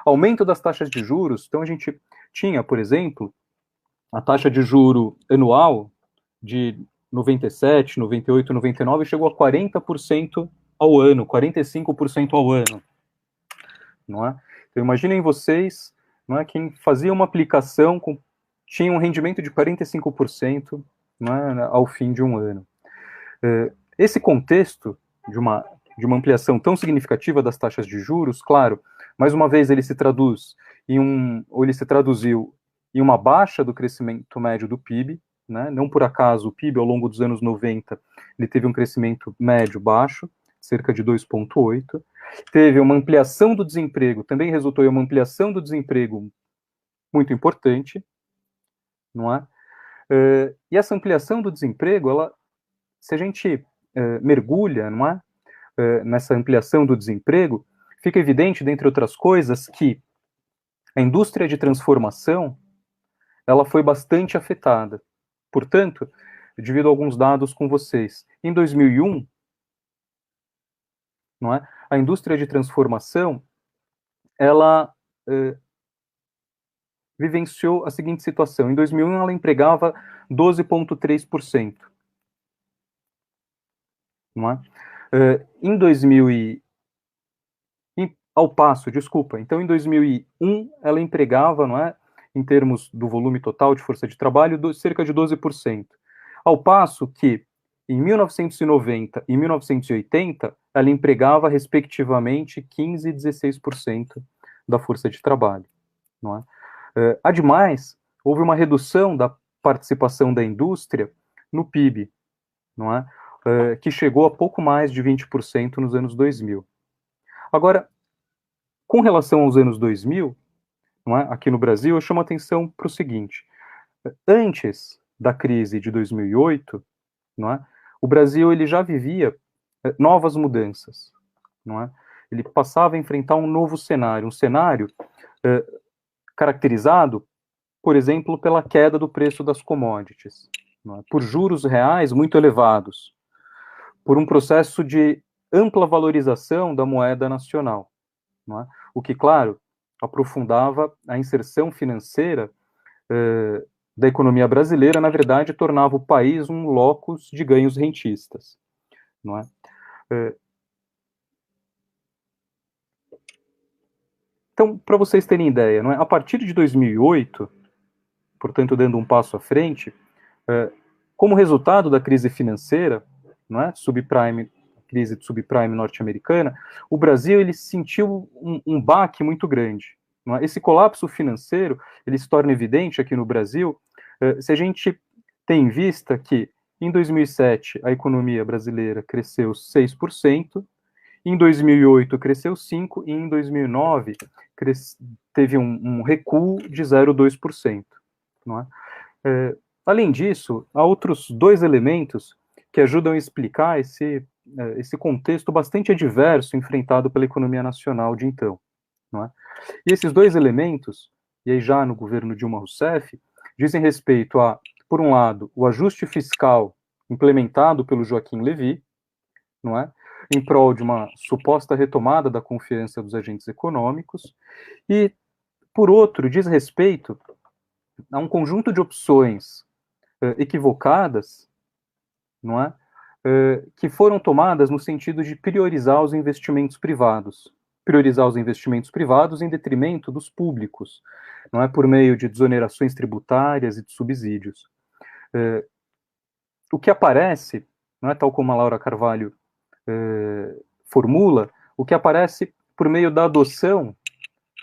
Aumento das taxas de juros, então a gente tinha, por exemplo, a taxa de juro anual de 97, 98, 99 chegou a 40% ao ano, 45% ao ano, não é? Então imaginem vocês, não é, quem fazia uma aplicação tinha um rendimento de 45%, não é, ao fim de um ano. Esse contexto de uma ampliação tão significativa das taxas de juros, claro, mais uma vez ele se traduziu em uma baixa do crescimento médio do PIB, né? Não por acaso o PIB ao longo dos anos 90 ele teve um crescimento médio baixo, cerca de 2,8%, teve uma ampliação do desemprego, também resultou em uma ampliação do desemprego muito importante, não é? E essa ampliação do desemprego, se a gente mergulha, não é, nessa ampliação do desemprego, fica evidente, dentre outras coisas, que a indústria de transformação ela foi bastante afetada. Portanto, eu divido alguns dados com vocês. Em 2001, não é, a indústria de transformação ela vivenciou a seguinte situação. Em 2001, ela empregava 12,3%. Não é? Em 2000 ao passo, desculpa, então em 2001 ela empregava, não é, em termos do volume total de força de trabalho, cerca de 12%. Ao passo que em 1990 e 1980 ela empregava respectivamente 15% e 16% da força de trabalho, não é? Ademais, houve uma redução da participação da indústria no PIB, não é? Que chegou a pouco mais de 20% nos anos 2000. Agora, com relação aos anos 2000, não é, aqui no Brasil, eu chamo a atenção para o seguinte: antes da crise de 2008, não é, o Brasil ele já vivia novas mudanças, não é? Ele passava a enfrentar um novo cenário, um cenário caracterizado, por exemplo, pela queda do preço das commodities, não é? Por juros reais muito elevados, por um processo de ampla valorização da moeda nacional, não é? O que, claro, aprofundava a inserção financeira da economia brasileira, na verdade, tornava o país um locus de ganhos rentistas, não é? Então, para vocês terem ideia, não é? A partir de 2008, portanto, dando um passo à frente, como resultado da crise financeira, não é? Subprime, crise de subprime norte-americana, o Brasil ele sentiu um baque muito grande. Não é? Esse colapso financeiro ele se torna evidente aqui no Brasil se a gente tem em vista que em 2007 a economia brasileira cresceu 6%, em 2008 cresceu 5% e em 2009 teve um recuo de 0,2%. Não é? Além disso, há outros dois elementos que ajudam a explicar esse contexto bastante adverso enfrentado pela economia nacional de então. Não é? E esses dois elementos, e aí já no governo Dilma Rousseff, dizem respeito a, por um lado, o ajuste fiscal implementado pelo Joaquim Levy, não é? Em prol de uma suposta retomada da confiança dos agentes econômicos, e, por outro, diz respeito a um conjunto de opções equivocadas, não é? Que foram tomadas no sentido de priorizar os investimentos privados em detrimento dos públicos, não é? Por meio de desonerações tributárias e de subsídios. O que aparece, não é, tal como a Laura Carvalho formula, o que aparece por meio da adoção,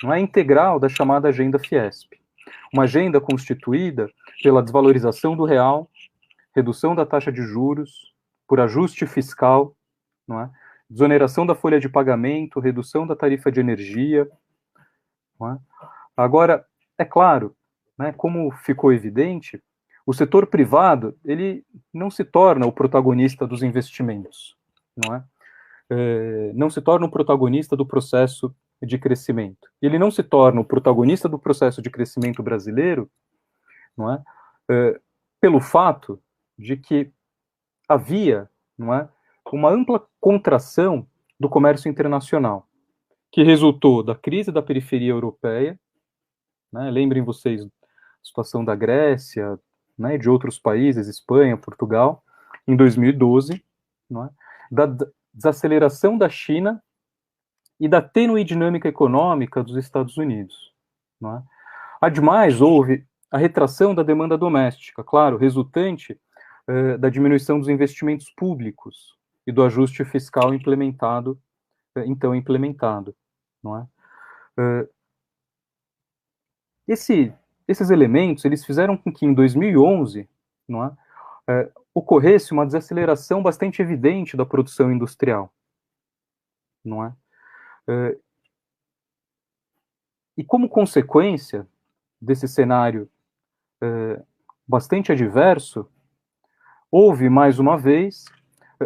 não é, integral da chamada agenda Fiesp, uma agenda constituída pela desvalorização do real, redução da taxa de juros, por ajuste fiscal, não é? Desoneração da folha de pagamento, redução da tarifa de energia. Não é? Agora, é claro, né, como ficou evidente, o setor privado ele não se torna o protagonista dos investimentos, não é? Não se torna o protagonista do processo de crescimento. Ele não se torna o protagonista do processo de crescimento brasileiro, não é? Pelo fato de que havia, não é, uma ampla contração do comércio internacional, que resultou da crise da periferia europeia, né, lembrem vocês a situação da Grécia, né, de outros países, Espanha, Portugal, em 2012, não é, da desaceleração da China e da tênue dinâmica econômica dos Estados Unidos. Não é? Ademais, houve a retração da demanda doméstica, claro, resultante da diminuição dos investimentos públicos e do ajuste fiscal então implementado. Não é? Esses elementos, eles fizeram com que em 2011, não é, ocorresse uma desaceleração bastante evidente da produção industrial, não é? E como consequência desse cenário bastante adverso, houve, mais uma vez,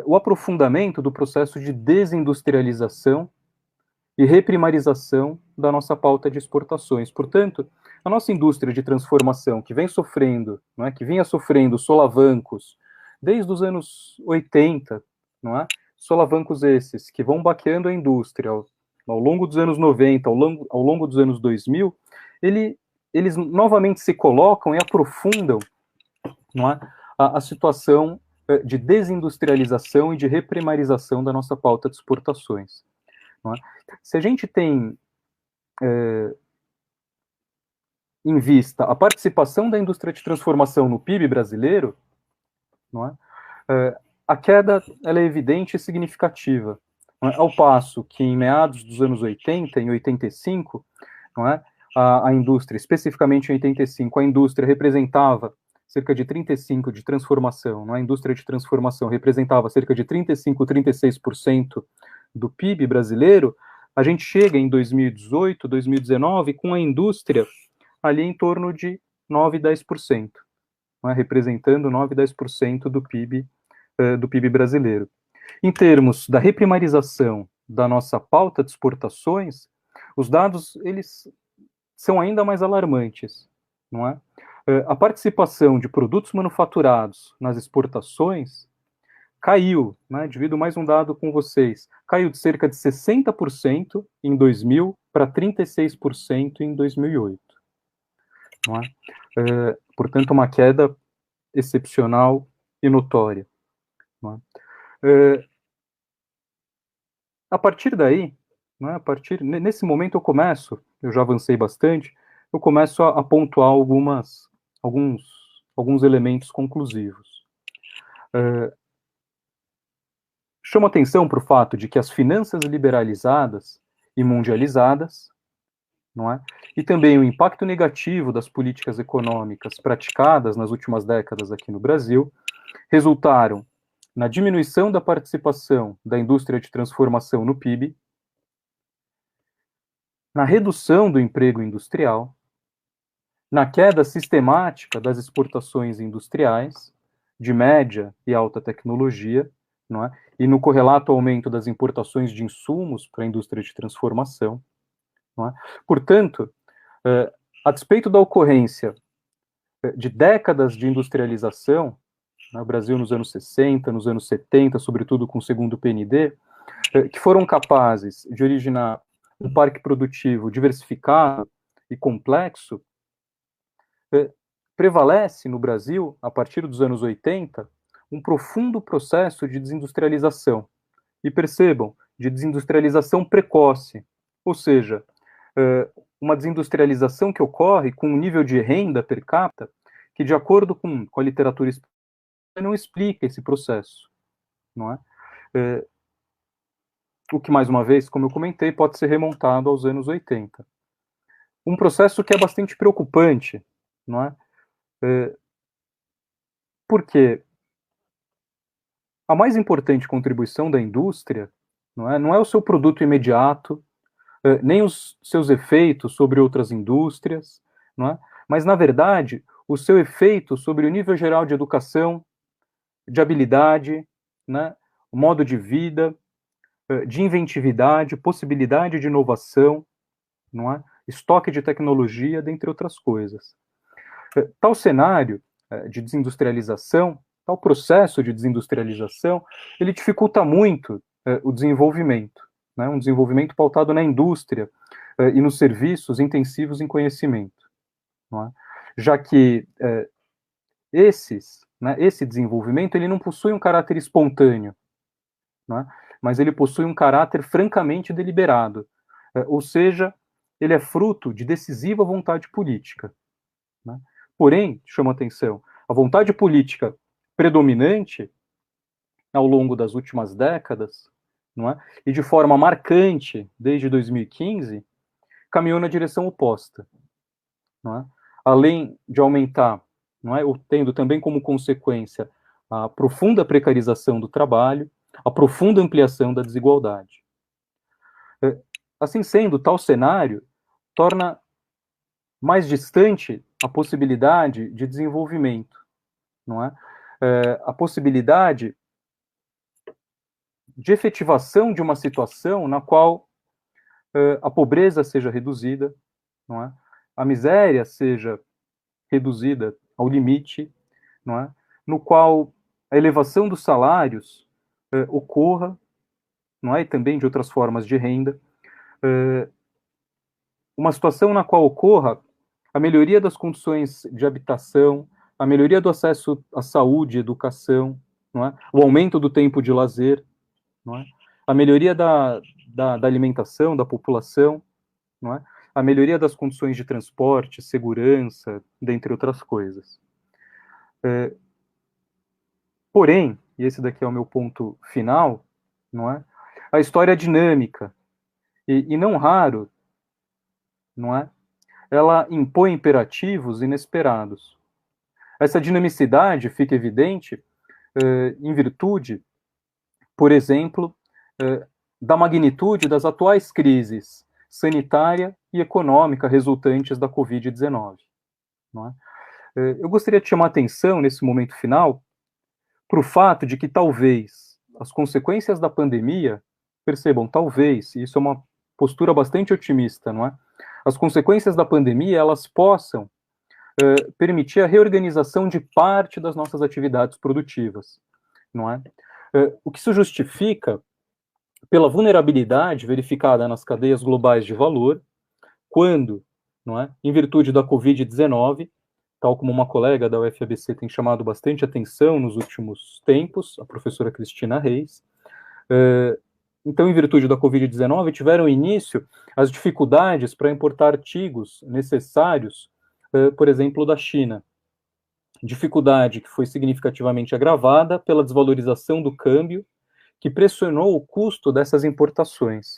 o aprofundamento do processo de desindustrialização e reprimarização da nossa pauta de exportações. Portanto, a nossa indústria de transformação, que vem sofrendo, não é, que vinha sofrendo solavancos desde os anos 80, não é? Solavancos esses que vão baqueando a indústria ao longo dos anos 90, ao longo dos anos 2000, eles novamente se colocam e aprofundam, não é, a situação de desindustrialização e de reprimarização da nossa pauta de exportações. Não é? Se a gente tem em vista a participação da indústria de transformação no PIB brasileiro, não é? A queda ela é evidente e significativa, não é? Ao passo que em meados dos anos 80, em 85, não é? A indústria, especificamente em 85, a indústria representava cerca de 35% de transformação, não é? A indústria de transformação representava cerca de 35, 36% do PIB brasileiro. A gente chega em 2018, 2019 com a indústria ali em torno de 9, 10%, não é? Representando 9, 10% do PIB brasileiro. Em termos da reprimarização da nossa pauta de exportações, os dados eles são ainda mais alarmantes, não é? A participação de produtos manufaturados nas exportações caiu, né? Divido mais um dado com vocês, caiu de cerca de 60% em 2000 para 36% em 2008. não é? Portanto, uma queda excepcional e notória. Não é? A partir daí, não é? Nesse momento eu já avancei bastante, eu começo a pontuar alguns elementos conclusivos. Chama atenção para o fato de que as finanças liberalizadas e mundializadas, não é? E também o impacto negativo das políticas econômicas praticadas nas últimas décadas aqui no Brasil resultaram na diminuição da participação da indústria de transformação no PIB, na redução do emprego industrial, na queda sistemática das exportações industriais, de média e alta tecnologia, não é? E no correlato aumento das importações de insumos para a indústria de transformação. Não é? Portanto, a despeito da ocorrência de décadas de industrialização, no Brasil nos anos 60, nos anos 70, sobretudo com o segundo PND, que foram capazes de originar um parque produtivo diversificado e complexo, prevalece no Brasil, a partir dos anos 80, um profundo processo de desindustrialização. E percebam, de desindustrialização precoce, ou seja, uma desindustrialização que ocorre com um nível de renda per capita que, de acordo com a literatura, não explica esse processo, não é? O que, mais uma vez, como eu comentei, pode ser remontado aos anos 80. Um processo que é bastante preocupante, não é? Porque a mais importante contribuição da indústria não é o seu produto imediato, nem os seus efeitos sobre outras indústrias, não é? Mas, na verdade, o seu efeito sobre o nível geral de educação, de habilidade, né, o modo de vida, de inventividade, possibilidade de inovação, não é? Estoque de tecnologia, dentre outras coisas. Tal cenário de desindustrialização, tal processo de desindustrialização, ele dificulta muito o desenvolvimento, né? Um desenvolvimento pautado na indústria e nos serviços intensivos em conhecimento, não é? Já que esse desenvolvimento ele não possui um caráter espontâneo, não é? Mas ele possui um caráter francamente deliberado, ou seja, ele é fruto de decisiva vontade política, né? Porém, chama atenção, a vontade política predominante ao longo das últimas décadas, não é? E de forma marcante desde 2015, caminhou na direção oposta, não é? Além de aumentar, não é? Tendo também como consequência a profunda precarização do trabalho, a profunda ampliação da desigualdade. Assim sendo, tal cenário torna mais distante a possibilidade de desenvolvimento, não é? A possibilidade de efetivação de uma situação na qual a pobreza seja reduzida, não é? A miséria seja reduzida ao limite, não é? No qual a elevação dos salários ocorra, não é? E também de outras formas de renda, uma situação na qual ocorra a melhoria das condições de habitação, a melhoria do acesso à saúde, educação, não é? O aumento do tempo de lazer, não é? A melhoria da alimentação da população, não é? A melhoria das condições de transporte, segurança, dentre outras coisas. Porém, e esse daqui é o meu ponto final, não é? A história é dinâmica e não raro, não é? Ela impõe imperativos inesperados. Essa dinamicidade fica evidente em virtude, por exemplo, da magnitude das atuais crises sanitária e econômica resultantes da Covid-19. Não é? Eu gostaria de chamar a atenção, nesse momento final, para o fato de que talvez as consequências da pandemia, percebam, talvez, e isso é uma postura bastante otimista, não é? As consequências da pandemia, elas possam permitir a reorganização de parte das nossas atividades produtivas, não é? O que se justifica pela vulnerabilidade verificada nas cadeias globais de valor, quando, não é? Em virtude da Covid-19, tal como uma colega da UFABC tem chamado bastante atenção nos últimos tempos, a professora Cristina Reis. Então, em virtude da Covid-19, tiveram início as dificuldades para importar artigos necessários, por exemplo, da China. Dificuldade que foi significativamente agravada pela desvalorização do câmbio, que pressionou o custo dessas importações,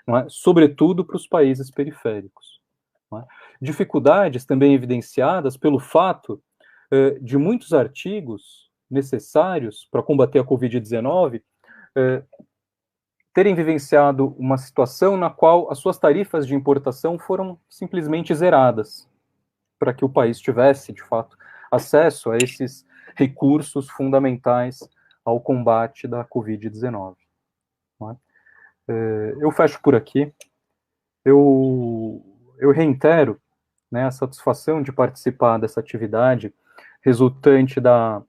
não é? Sobretudo para os países periféricos. Não é? Dificuldades também evidenciadas pelo fato de muitos artigos necessários para combater a Covid-19 terem vivenciado uma situação na qual as suas tarifas de importação foram simplesmente zeradas, para que o país tivesse, de fato, acesso a esses recursos fundamentais ao combate da Covid-19. Eu fecho por aqui. Eu reitero, né, a satisfação de participar dessa atividade resultante da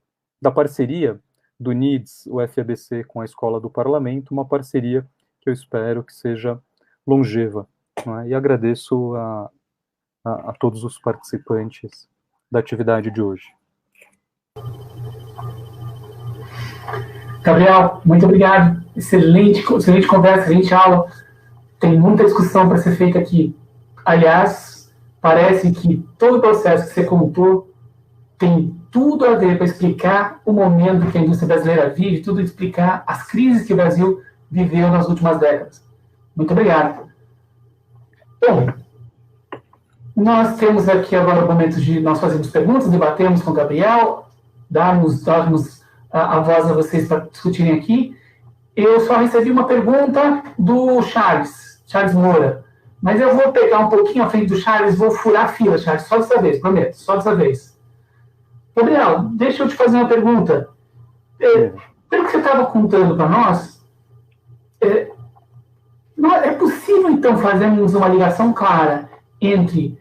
parceria do NIDS, o FABC, com a Escola do Parlamento, uma parceria que eu espero que seja longeva. Né, e agradeço a todos os participantes da atividade de hoje. Gabriel, muito obrigado. Excelente conversa, excelente aula. Tem muita discussão para ser feita aqui. Aliás, parece que todo o processo que você contou tem tudo a ver para explicar o momento que a indústria brasileira vive, tudo explicar as crises que o Brasil viveu nas últimas décadas. Muito obrigado. Bom, nós temos aqui agora o momento de nós fazermos perguntas, debatemos com o Gabriel, darmos a voz a vocês para discutirem aqui. Eu só recebi uma pergunta do Charles Moura, mas eu vou pegar um pouquinho à frente do Charles, vou furar a fila, Charles, só dessa vez, prometo, só dessa vez. Gabriel, deixa eu te fazer uma pergunta. Pelo que você estava contando para nós, é possível, então, fazermos uma ligação clara entre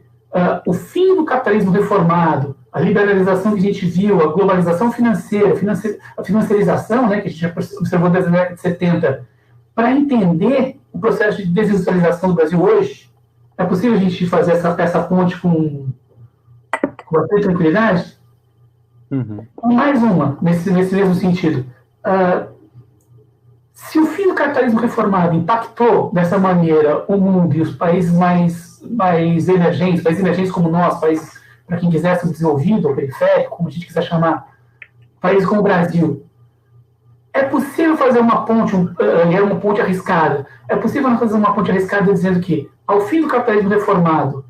o fim do capitalismo reformado, a liberalização que a gente viu, a globalização financeira, a financiarização, né, que a gente já observou desde a década de 70, para entender o processo de desindustrialização do Brasil hoje? É possível a gente fazer essa ponte com bastante tranquilidade? Uhum. Mais uma, nesse mesmo sentido. Se o fim do capitalismo reformado impactou dessa maneira o mundo e os países mais emergentes como nós, países, para quem quiser, subdesenvolvido ou periférico, como a gente quiser chamar, países como o Brasil, é possível fazer uma ponte, uma ponte arriscada, é possível fazer uma ponte arriscada dizendo que, ao fim do capitalismo reformado,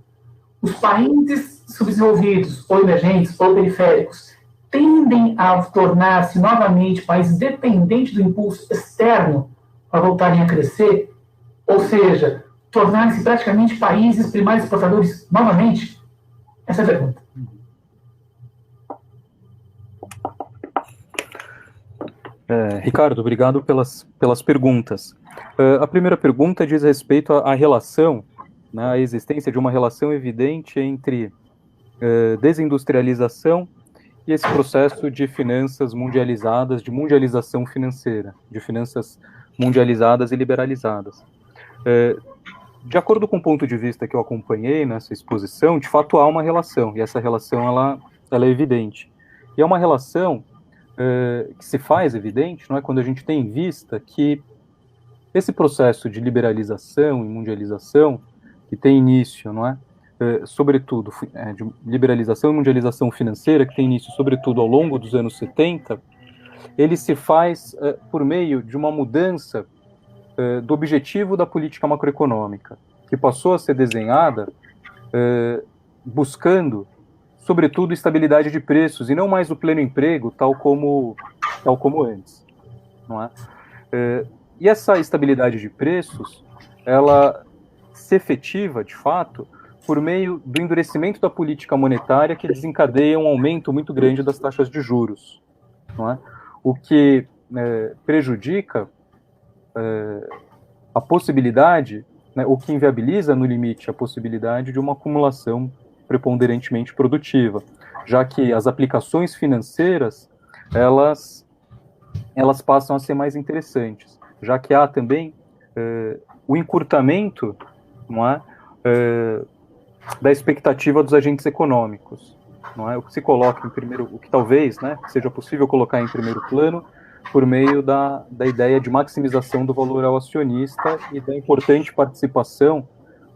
os países subdesenvolvidos, ou emergentes, ou periféricos, tendem a tornar-se novamente países dependentes do impulso externo para voltarem a crescer, ou seja, tornarem-se praticamente países primários exportadores novamente? Essa é a pergunta. Ricardo, obrigado pelas perguntas. A primeira pergunta diz respeito à relação, né, à existência de uma relação evidente entre desindustrialização e esse processo de finanças mundializadas, de mundialização financeira, de finanças mundializadas e liberalizadas. De acordo com o ponto de vista que eu acompanhei nessa exposição, de fato há uma relação, e essa relação ela é evidente. E é uma relação que se faz evidente, não é, quando a gente tem em vista que esse processo de liberalização e mundialização, que tem início, não é, sobretudo, de liberalização e mundialização financeira, que tem início, sobretudo, ao longo dos anos 70, ele se faz por meio de uma mudança do objetivo da política macroeconômica, que passou a ser desenhada buscando, sobretudo, estabilidade de preços, e não mais o pleno emprego, tal como antes. Não é? E essa estabilidade de preços, ela se efetiva, de fato, por meio do endurecimento da política monetária, que desencadeia um aumento muito grande das taxas de juros, não é? O que prejudica a possibilidade, né, o que inviabiliza, no limite, a possibilidade de uma acumulação preponderantemente produtiva, já que as aplicações financeiras, elas passam a ser mais interessantes, já que há também o encurtamento, não é, da expectativa dos agentes econômicos, não é? O que se coloca em primeiro, o que talvez, né, seja possível colocar em primeiro plano por meio da ideia de maximização do valor ao acionista e da importante participação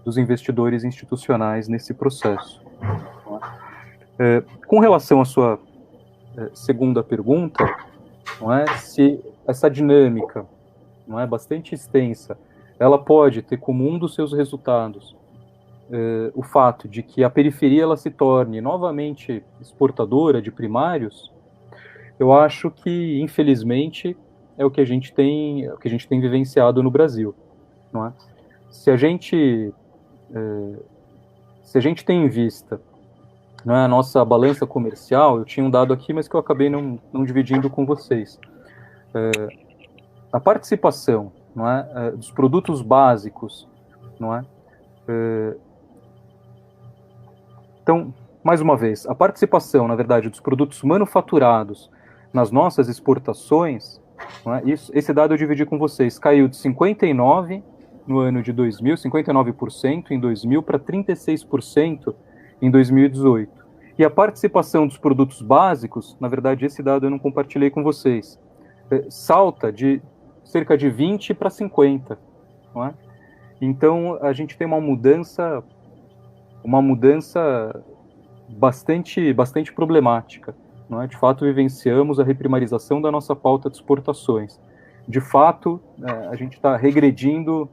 dos investidores institucionais nesse processo. Com relação à sua segunda pergunta, não é, se essa dinâmica, não é, bastante extensa, ela pode ter como um dos seus resultados o fato de que a periferia ela se torne novamente exportadora de primários. Eu acho que, infelizmente, é o que a gente tem, vivenciado no Brasil, não é? Se a gente tem em vista, não é, a nossa balança comercial, eu tinha um dado aqui, mas que eu acabei não dividindo com vocês. A participação, não é, dos produtos básicos, não é? Então, mais uma vez, a participação, na verdade, dos produtos manufaturados nas nossas exportações, não é, esse dado eu dividi com vocês, caiu de 59% no ano de 2000, 59% em 2000 para 36% em 2018. E a participação dos produtos básicos, na verdade, esse dado eu não compartilhei com vocês, salta de cerca de 20 para 50, não é? Então, a gente tem uma mudança bastante problemática, não é? De fato, vivenciamos a reprimarização da nossa pauta de exportações. De fato, a gente está regredindo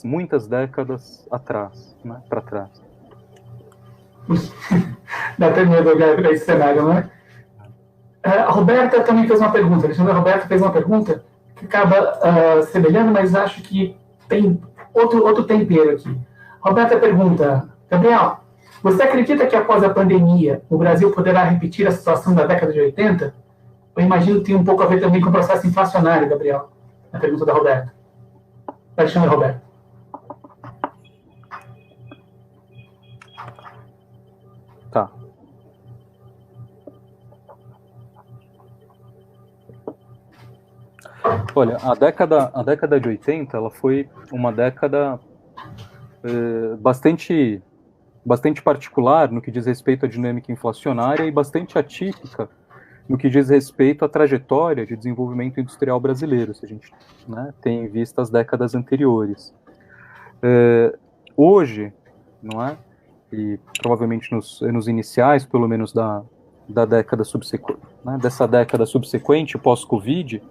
muitas décadas atrás, né, para trás. Dá até medo olhar para esse cenário, não é? A Roberta também fez uma pergunta. A Alexandra Roberta fez uma pergunta que acaba semelhando, mas acho que tem outro tempero aqui. Roberta pergunta: Gabriel, você acredita que após a pandemia o Brasil poderá repetir a situação da década de 80? Eu imagino que tem um pouco a ver também com o processo inflacionário, Gabriel. A pergunta da Roberta. Alexandre Roberto. Tá. Olha, a década de 80, ela foi uma década bastante particular no que diz respeito à dinâmica inflacionária e bastante atípica no que diz respeito à trajetória de desenvolvimento industrial brasileiro, se a gente, né, tem em vista as décadas anteriores. Hoje, não é? E provavelmente nos anos iniciais, pelo menos da década subsequente, né, dessa década subsequente, pós-Covid,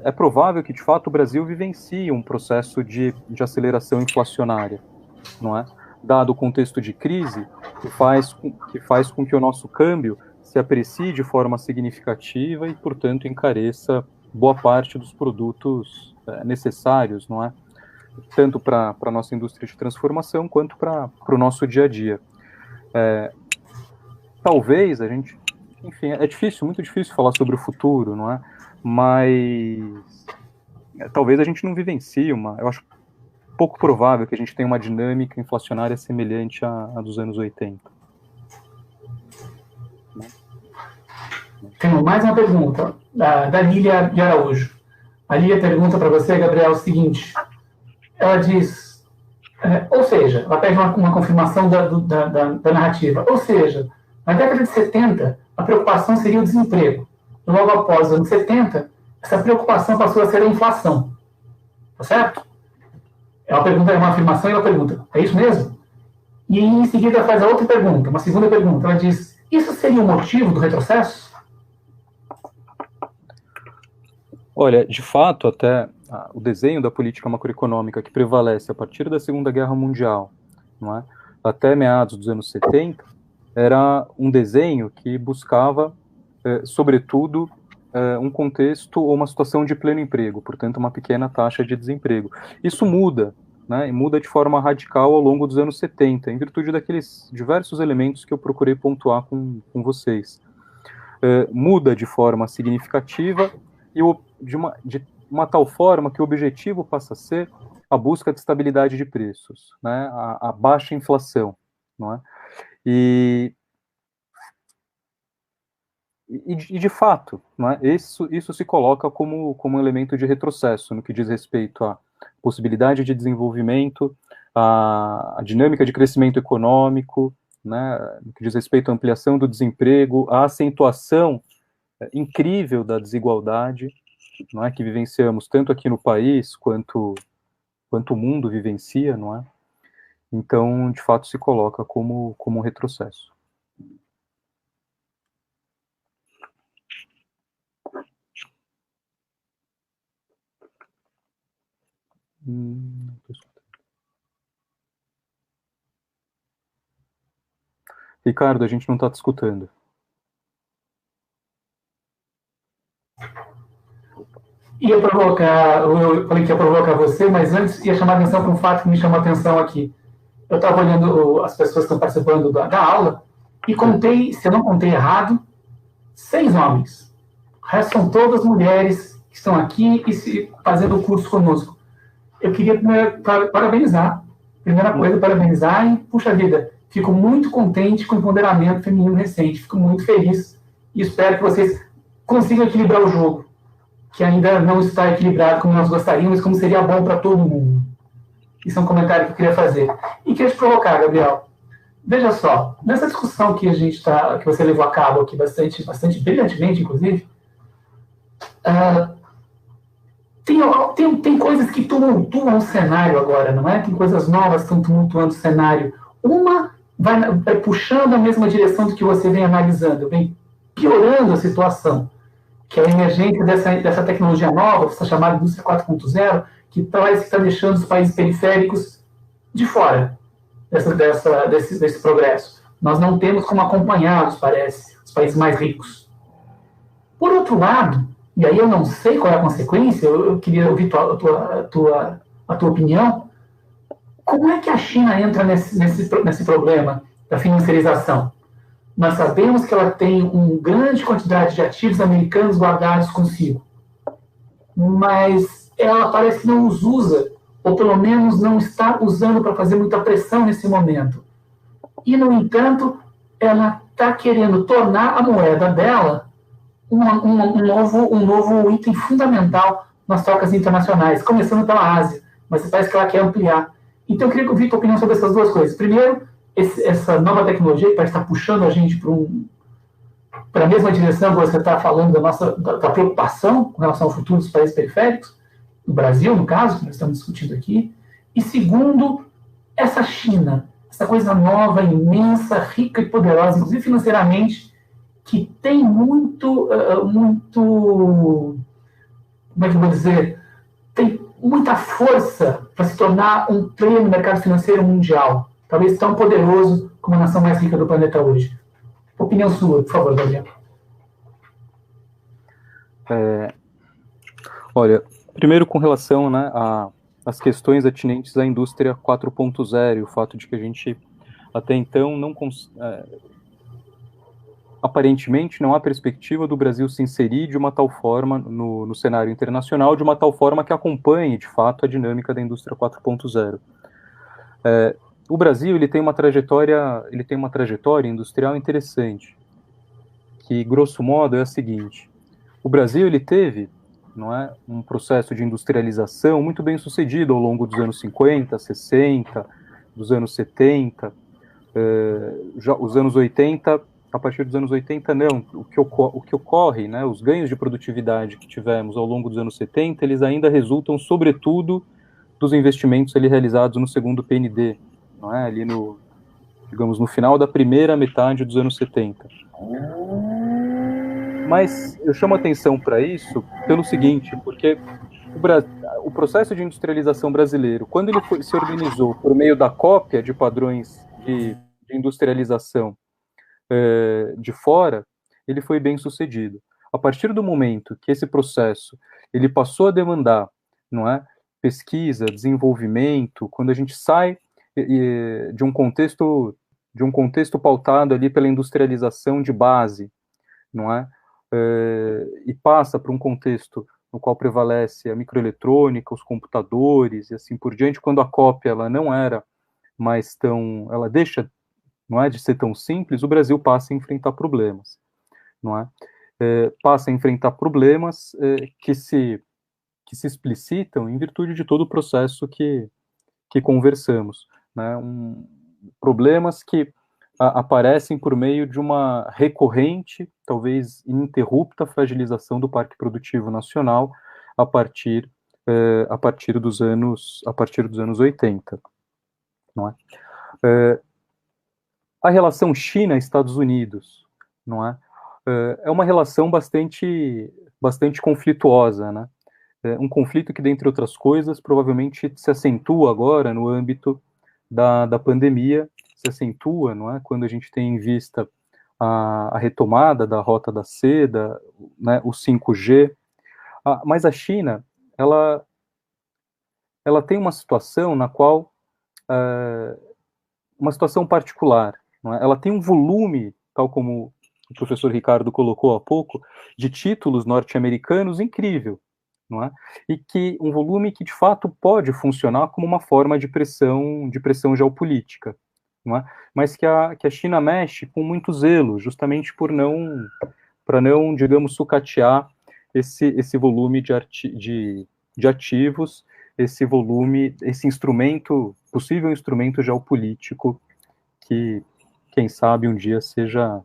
é provável que, de fato, o Brasil vivencie um processo de aceleração inflacionária, não é? Dado o contexto de crise, que faz com que o nosso câmbio se aprecie de forma significativa e, portanto, encareça boa parte dos produtos necessários, não é? Tanto para a nossa indústria de transformação quanto para o nosso dia a dia. Talvez a gente, enfim, muito difícil falar sobre o futuro, não é? Mas talvez a gente não vivencie eu acho pouco provável que a gente tenha uma dinâmica inflacionária semelhante à dos anos 80. Temos mais uma pergunta da Lília de Araújo. A Lília pergunta para você, Gabriel, o seguinte. Ela diz, ou seja, ela pede uma confirmação da narrativa. Ou seja, na década de 70, a preocupação seria o desemprego. Logo após os anos 70, essa preocupação passou a ser a inflação. Tá certo? Ela pergunta, é uma afirmação e ela pergunta, é isso mesmo? E em seguida ela faz a outra pergunta, uma segunda pergunta. Ela diz, isso seria o motivo do retrocesso? Olha, de fato, até o desenho da política macroeconômica que prevalece a partir da Segunda Guerra Mundial, não é? Até meados dos anos 70, era um desenho que buscava, sobretudo, um contexto ou uma situação de pleno emprego, portanto, uma pequena taxa de desemprego. Isso muda, né, e muda de forma radical ao longo dos anos 70, em virtude daqueles diversos elementos que eu procurei pontuar com vocês. Muda de forma significativa e de uma tal forma que o objetivo passa a ser a busca de estabilidade de preços, né, a baixa inflação, não é? E de fato, não é? Isso se coloca como um elemento de retrocesso no que diz respeito à possibilidade de desenvolvimento, a dinâmica de crescimento econômico, né, no que diz respeito à ampliação do desemprego, a acentuação incrível da desigualdade, não é, que vivenciamos tanto aqui no país quanto o mundo vivencia, não é? Então, de fato, se coloca como um retrocesso. Ricardo, a gente não está te escutando. Ia provocar, eu falei que ia provocar você, mas antes ia chamar a atenção para um fato que me chamou a atenção aqui. Eu estava olhando as pessoas que estão participando da aula e contei, se eu não contei errado, 6 homens. O resto são todas mulheres que estão aqui e fazendo o curso conosco. Eu queria parabenizar. Primeira coisa, parabenizar e, puxa vida, fico muito contente com o empoderamento feminino recente. Fico muito feliz e espero que vocês consigam equilibrar o jogo, que ainda não está equilibrado como nós gostaríamos, como seria bom para todo mundo. Isso é um comentário que eu queria fazer. E queria te provocar, Gabriel. Veja só, nessa discussão que que você levou a cabo aqui bastante brilhantemente, inclusive, tem coisas que tumultuam o cenário agora, não é? Tem coisas novas que estão tumultuando o cenário. Uma vai puxando na mesma direção do que você vem analisando, vem piorando a situação, que é a emergência dessa tecnologia nova, essa chamada indústria 4.0, que está deixando os países periféricos de fora desse progresso. Nós não temos como acompanhá-los, parece, os países mais ricos. Por outro lado, e aí eu não sei qual é a consequência, eu queria ouvir a tua opinião, como é que a China entra nesse problema da financiarização? Nós sabemos que ela tem uma grande quantidade de ativos americanos guardados consigo, mas ela parece que não os usa, ou pelo menos não está usando para fazer muita pressão nesse momento. E, no entanto, ela está querendo tornar a moeda dela um novo item fundamental nas trocas internacionais, começando pela Ásia, mas parece que ela quer ampliar. Então, eu queria ouvir a tua opinião sobre essas duas coisas. Primeiro, essa nova tecnologia que parece estar puxando a gente para a mesma direção que você está falando da preocupação com relação ao futuro dos países periféricos, no Brasil, no caso, que nós estamos discutindo aqui. E segundo, essa China, essa coisa nova, imensa, rica e poderosa, inclusive financeiramente, que tem muito, como é que eu vou dizer, tem muita força para se tornar um player no mercado financeiro mundial, talvez tão poderoso como a nação mais rica do planeta hoje. Opinião sua, por favor, Gabriel. Olha, primeiro com relação, né, às questões atinentes à indústria 4.0 e o fato de que a gente até então não aparentemente não há perspectiva do Brasil se inserir de uma tal forma no cenário internacional, de uma tal forma que acompanhe, de fato, a dinâmica da indústria 4.0. O Brasil ele tem uma trajetória industrial interessante, que, grosso modo, é a seguinte. O Brasil ele teve, não é, um processo de industrialização muito bem sucedido ao longo dos anos 50, 60, dos anos 70, já os anos 80, a partir dos anos 80 não, o que ocorre, né, os ganhos de produtividade que tivemos ao longo dos anos 70, eles ainda resultam sobretudo dos investimentos ali realizados no segundo PND, não é, ali no final da primeira metade dos anos 70. Mas eu chamo atenção para isso pelo seguinte, porque o processo de industrialização brasileiro, quando ele se organizou por meio da cópia de padrões de industrialização de fora, ele foi bem sucedido. A partir do momento que esse processo ele passou a demandar, não é, pesquisa, desenvolvimento, quando a gente sai de um contexto pautado ali pela industrialização de base, não é, e passa para um contexto no qual prevalece a microeletrônica, os computadores e assim por diante, quando a cópia ela não era mais tão, ela deixa, não é, de ser tão simples, o Brasil passa a enfrentar problemas, não é? Passa a enfrentar problemas que se explicitam em virtude de todo o processo que que conversamos, né? Problemas que aparecem por meio de uma recorrente, talvez ininterrupta, fragilização do parque produtivo nacional a partir dos anos 80, não é? A relação China-Estados Unidos, não é? É uma relação bastante conflituosa, né? Um conflito que, dentre outras coisas, provavelmente se acentua agora no âmbito da pandemia, se acentua, não é? Quando a gente tem em vista a retomada da Rota da Seda, né, o 5G. Mas a China, ela tem uma situação na qual, uma situação particular, não é? Ela tem um volume, tal como o professor Ricardo colocou há pouco, de títulos norte-americanos incrível, não é? E que um volume que de fato pode funcionar como uma forma de pressão geopolítica, não é? Mas que a China mexe com muito zelo, justamente para não, digamos, sucatear esse volume de ativos, esse volume, esse instrumento, possível instrumento geopolítico que, quem sabe, um dia seja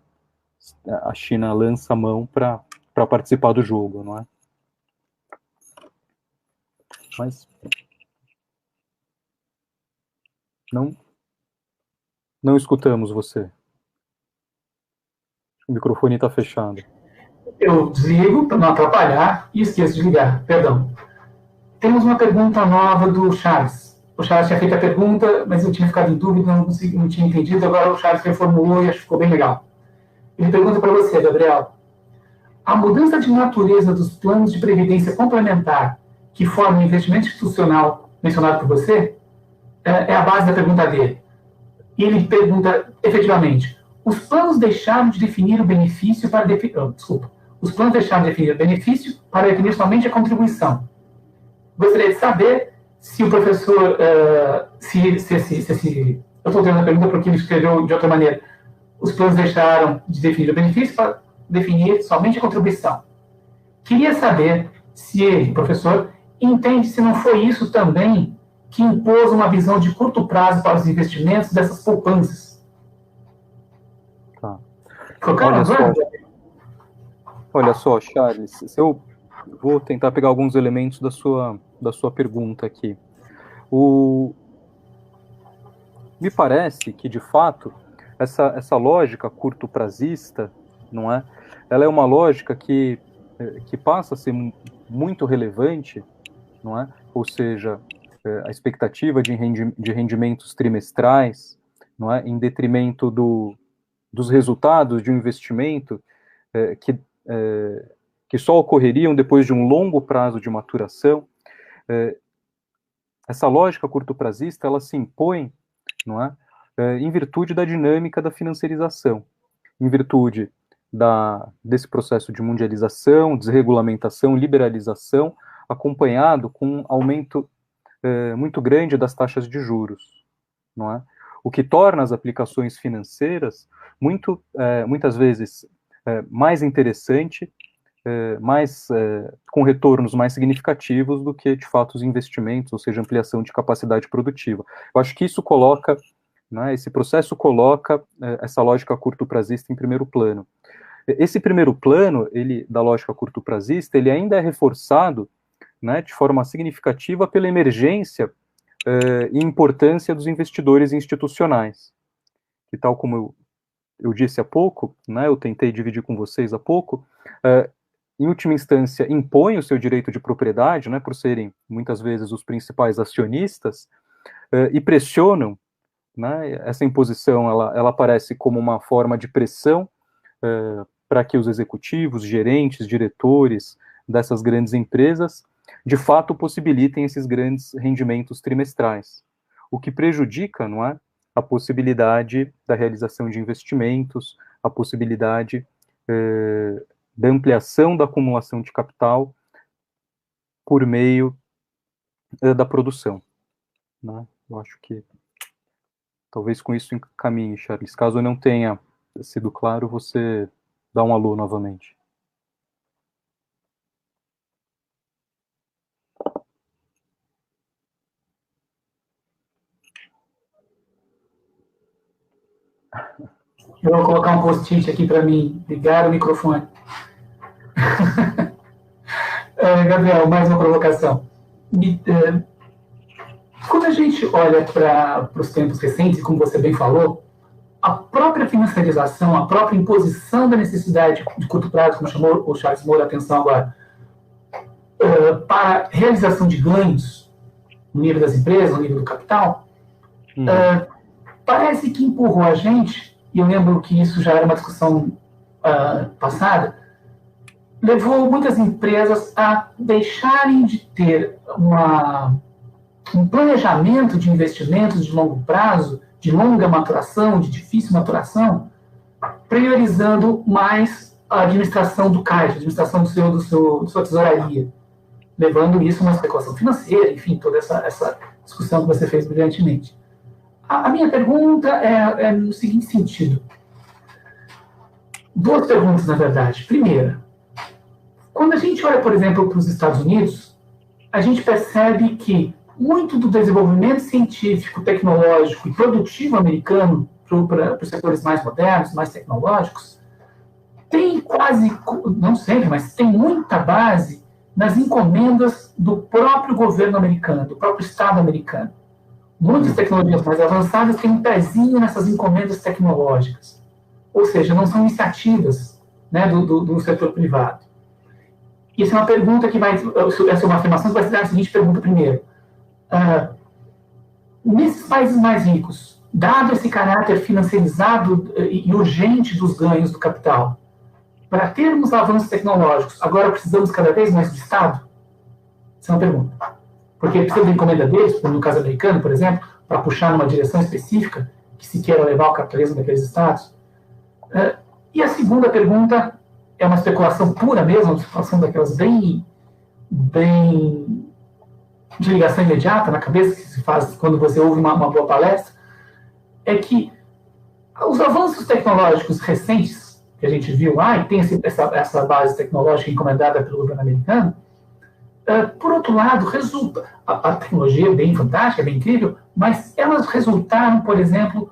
a China lança a mão para participar do jogo, não é? Mas não escutamos você. O microfone está fechado. Eu desligo para não atrapalhar e esqueço de ligar, perdão. Temos uma pergunta nova do Charles. O Charles tinha feito a pergunta, mas eu tinha ficado em dúvida, não tinha entendido. Agora o Charles reformulou e acho que ficou bem legal. Ele pergunta para você, Gabriel. A mudança de natureza dos planos de previdência complementar que formam o investimento institucional mencionado por você é a base da pergunta dele. E ele pergunta, efetivamente, os planos deixaram de definir o benefício para os planos deixaram de definir o benefício para definir somente a contribuição. Gostaria de saber se o professor, eu estou tendo a pergunta porque ele escreveu de outra maneira, os planos deixaram de definir o benefício para definir somente a contribuição. Queria saber se ele, professor, entende se não foi isso também que impôs uma visão de curto prazo para os investimentos dessas poupanças. Tá. Claro, olha só, Charles, se eu vou tentar pegar alguns elementos da sua pergunta aqui. Me parece que, de fato, essa lógica curto-prazista, não é? Ela é uma lógica que passa a ser muito relevante, não é? Ou seja, a expectativa de rendimentos trimestrais, não é? Em detrimento dos resultados de um investimento que só ocorreriam depois de um longo prazo de maturação. Essa lógica curto-prazista, ela se impõe, não é? Em virtude da dinâmica da financiarização, em virtude desse processo de mundialização, desregulamentação, liberalização, acompanhado com um aumento muito grande das taxas de juros, não é? O que torna as aplicações financeiras muitas vezes mais interessante, com retornos mais significativos do que, de fato, os investimentos, ou seja, ampliação de capacidade produtiva. Eu acho que isso coloca, né, esse processo coloca essa lógica curto-prazista em primeiro plano. Esse primeiro plano, da lógica curto-prazista, ele ainda é reforçado, né, de forma significativa pela emergência e importância dos investidores institucionais, que, tal como eu disse há pouco, né, eu tentei dividir com vocês há pouco, em última instância, impõem o seu direito de propriedade, né, por serem, muitas vezes, os principais acionistas, e pressionam, né, essa imposição, ela aparece como uma forma de pressão para que os executivos, gerentes, diretores dessas grandes empresas, de fato, possibilitem esses grandes rendimentos trimestrais, o que prejudica, não é, a possibilidade da realização de investimentos, a possibilidade da ampliação da acumulação de capital por meio da produção, né? Eu acho que talvez com isso encaminhe, Charles. Caso eu não tenha sido claro, você dá um alô novamente. Eu vou colocar um post-it aqui para mim ligar o microfone. Gabriel, mais uma provocação. Quando a gente olha para os tempos recentes, como você bem falou, a própria financiarização, a própria imposição da necessidade de curto prazo, como chamou o Charles Moore a atenção agora, para realização de ganhos no nível das empresas, no nível do capital, parece que empurrou a gente, e eu lembro que isso já era uma discussão passada, levou muitas empresas a deixarem de ter um planejamento de investimentos de longo prazo, de longa maturação, de difícil maturação, priorizando mais a administração do caixa, a administração da sua tesouraria, levando isso a uma especulação financeira, enfim, toda essa discussão que você fez brilhantemente. A minha pergunta é no seguinte sentido. Duas perguntas, na verdade. Primeira, quando a gente olha, por exemplo, para os Estados Unidos, a gente percebe que muito do desenvolvimento científico, tecnológico e produtivo americano para os setores mais modernos, mais tecnológicos, tem quase, não sempre, mas tem muita base nas encomendas do próprio governo americano, do próprio Estado americano. Muitas tecnologias mais avançadas têm um pezinho nessas encomendas tecnológicas. Ou seja, não são iniciativas, né, do setor privado. E essa é uma pergunta essa é uma afirmação que vai se dar a seguinte pergunta primeiro. Nesses países mais ricos, dado esse caráter financiarizado e urgente dos ganhos do capital, para termos avanços tecnológicos, agora precisamos cada vez mais do Estado? Essa é uma pergunta. Porque precisa da encomenda deles, como no caso americano, por exemplo, para puxar numa direção específica que se queira levar o capitalismo daqueles estados. E a segunda pergunta é uma especulação pura mesmo, uma especulação daquelas bem de ligação imediata na cabeça que se faz quando você ouve uma boa palestra, é que os avanços tecnológicos recentes que a gente viu lá, e tem essa base tecnológica encomendada pelo governo americano, por outro lado, a tecnologia é bem fantástica, é bem incrível, mas elas resultaram, por exemplo,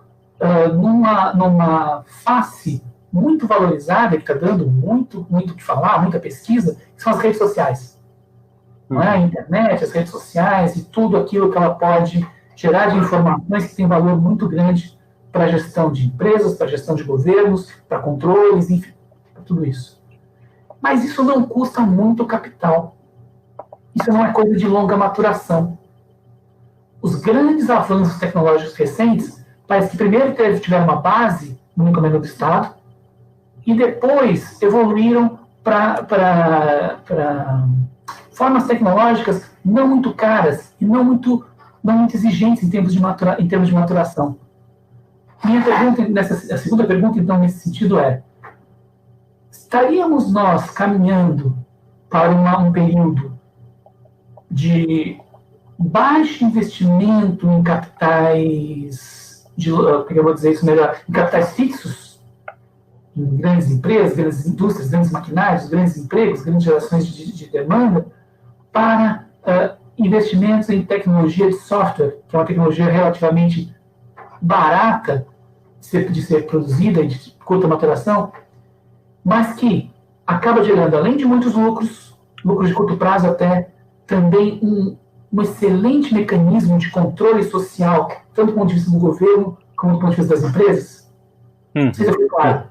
numa face muito valorizada, que está dando muito o que falar, muita pesquisa, que são as redes sociais. Não é? A internet, as redes sociais e tudo aquilo que ela pode gerar de informações que tem valor muito grande para a gestão de empresas, para a gestão de governos, para controles, enfim, para tudo isso. Mas isso não custa muito capital. Isso não é coisa de longa maturação. Os grandes avanços tecnológicos recentes parece que primeiro tiveram uma base no encomenda do Estado e depois evoluíram para formas tecnológicas não muito caras e não muito exigentes em termos de maturação. Minha pergunta, a segunda pergunta, então, nesse sentido estaríamos nós caminhando para um período de baixo investimento em capitais, eu vou dizer isso melhor, em capitais fixos, em grandes empresas, grandes indústrias, grandes maquinários, grandes empregos, grandes gerações de demanda, para investimentos em tecnologia de software, que é uma tecnologia relativamente barata de ser produzida e de curta maturação, mas que acaba gerando, além de muitos lucros de curto prazo até, também um excelente mecanismo de controle social, tanto do ponto de vista do governo, como do ponto de vista das empresas? Não sei se eu fui claro.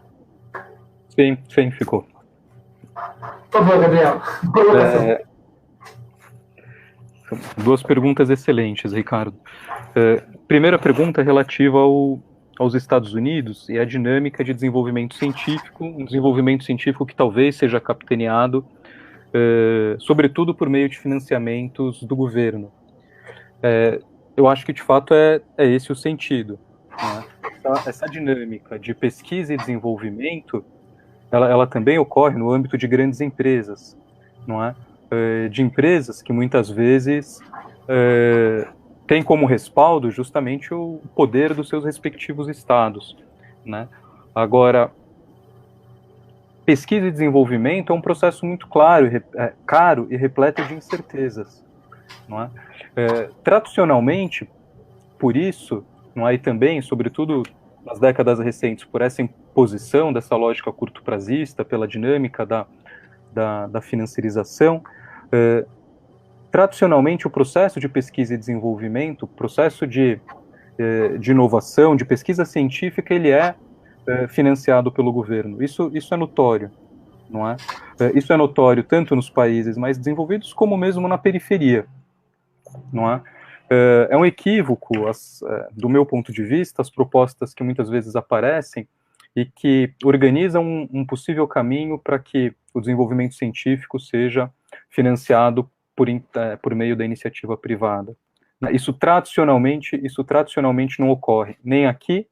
Sim, ficou. Por favor, Gabriel. Duas perguntas excelentes, Ricardo. Primeira pergunta é relativa aos Estados Unidos e a dinâmica de desenvolvimento científico, um desenvolvimento científico que talvez seja capitaneado sobretudo por meio de financiamentos do governo. Eu acho que, de fato, é esse o sentido. Né? Essa dinâmica de pesquisa e desenvolvimento, ela também ocorre no âmbito de grandes empresas, não é? De empresas que, muitas vezes, têm como respaldo justamente o poder dos seus respectivos estados. Né? Agora, pesquisa e desenvolvimento é um processo muito caro e repleto de incertezas. Não é? Tradicionalmente, por isso, não é? E também, sobretudo, nas décadas recentes, por essa imposição dessa lógica curto-prazista, pela dinâmica da financiarização, tradicionalmente o processo de pesquisa e desenvolvimento, o processo de inovação, de pesquisa científica, ele é financiado pelo governo. Isso é notório, não é? Isso é notório tanto nos países mais desenvolvidos como mesmo na periferia, não é? É um equívoco, do meu ponto de vista, as propostas que muitas vezes aparecem e que organizam um possível caminho para que o desenvolvimento científico seja financiado por meio da iniciativa privada. Isso tradicionalmente não ocorre, nem aqui,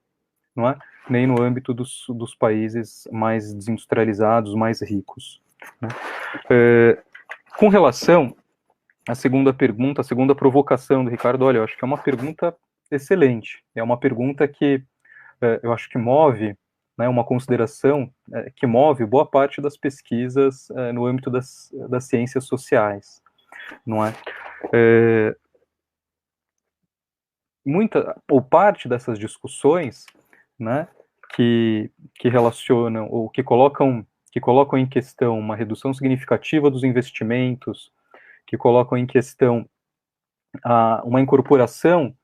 não é? Nem no âmbito dos países mais desindustrializados, mais ricos, né? Com relação à segunda pergunta, a segunda provocação do Ricardo, olha, eu acho que é uma pergunta excelente, é uma pergunta que eu acho que move, né, uma consideração que move boa parte das pesquisas no âmbito das ciências sociais, não é? Muita ou parte dessas discussões, né, que relacionam ou que colocam em questão uma redução significativa dos investimentos, que colocam em questão uma incorporação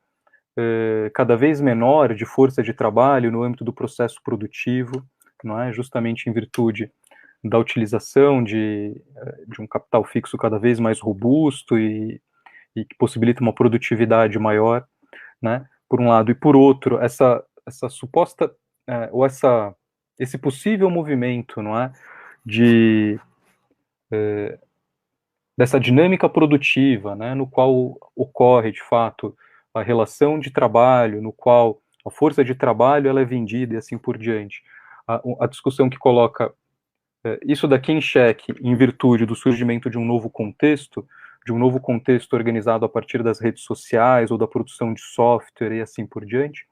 cada vez menor de força de trabalho no âmbito do processo produtivo, não é? Justamente em virtude da utilização de um capital fixo cada vez mais robusto e que possibilita uma produtividade maior, né? Por um lado, e por outro, essa suposta ou esse possível movimento, não é? Dessa dinâmica produtiva, né, no qual ocorre, de fato, a relação de trabalho, no qual a força de trabalho ela é vendida e assim por diante. A discussão que coloca isso daqui em xeque em virtude do surgimento de um novo contexto organizado a partir das redes sociais ou da produção de software e assim por diante.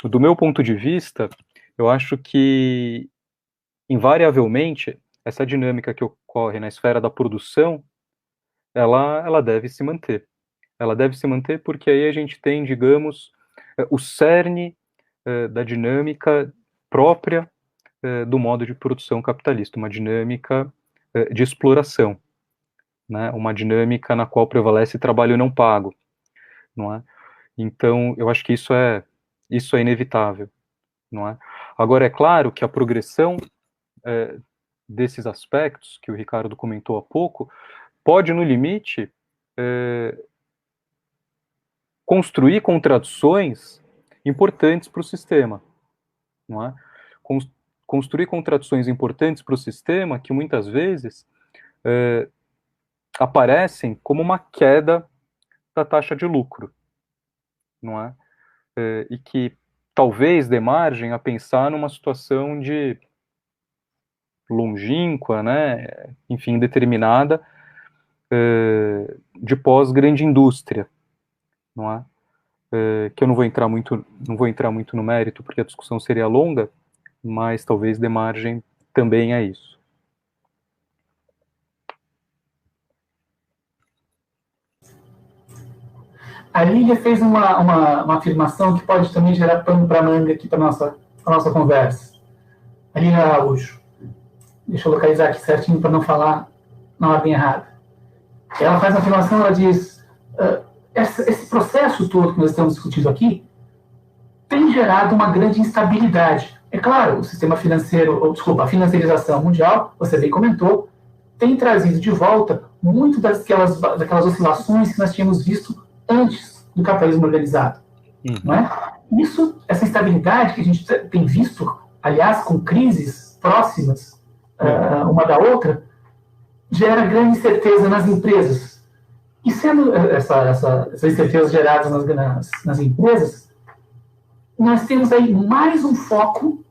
Do meu ponto de vista, eu acho que, invariavelmente, essa dinâmica que ocorre na esfera da produção, ela deve se manter. Ela deve se manter porque aí a gente tem, digamos, o cerne da dinâmica própria do modo de produção capitalista, uma dinâmica de exploração, né? Uma dinâmica na qual prevalece trabalho não pago, não é? Então, eu acho que isso é inevitável, não é? Agora, é claro que a progressão desses aspectos que o Ricardo comentou há pouco pode, no limite, construir contradições importantes para o sistema, não é? Construir contradições importantes para o sistema que muitas vezes aparecem como uma queda da taxa de lucro, não é? E que talvez dê margem a pensar numa situação de longínqua, né? Enfim, determinada, de pós-grande indústria, não é? Que eu não vou entrar muito no mérito, porque a discussão seria longa, mas talvez dê margem também a isso. A Lília fez uma afirmação que pode também gerar pano para manga aqui para nossa conversa. A Lília Araújo. Deixa eu localizar aqui certinho para não falar na ordem errada. Ela faz uma afirmação, ela diz, esse processo todo que nós estamos discutindo aqui tem gerado uma grande instabilidade. É claro, o sistema financeiro, a financiarização mundial, você bem comentou, tem trazido de volta muito daquelas oscilações que nós tínhamos visto antes do capitalismo organizado. Não é? Essa instabilidade que a gente tem visto, aliás, com crises próximas uma da outra, gera grande incerteza nas empresas. E sendo essas incertezas geradas nas empresas, nós temos aí mais um foco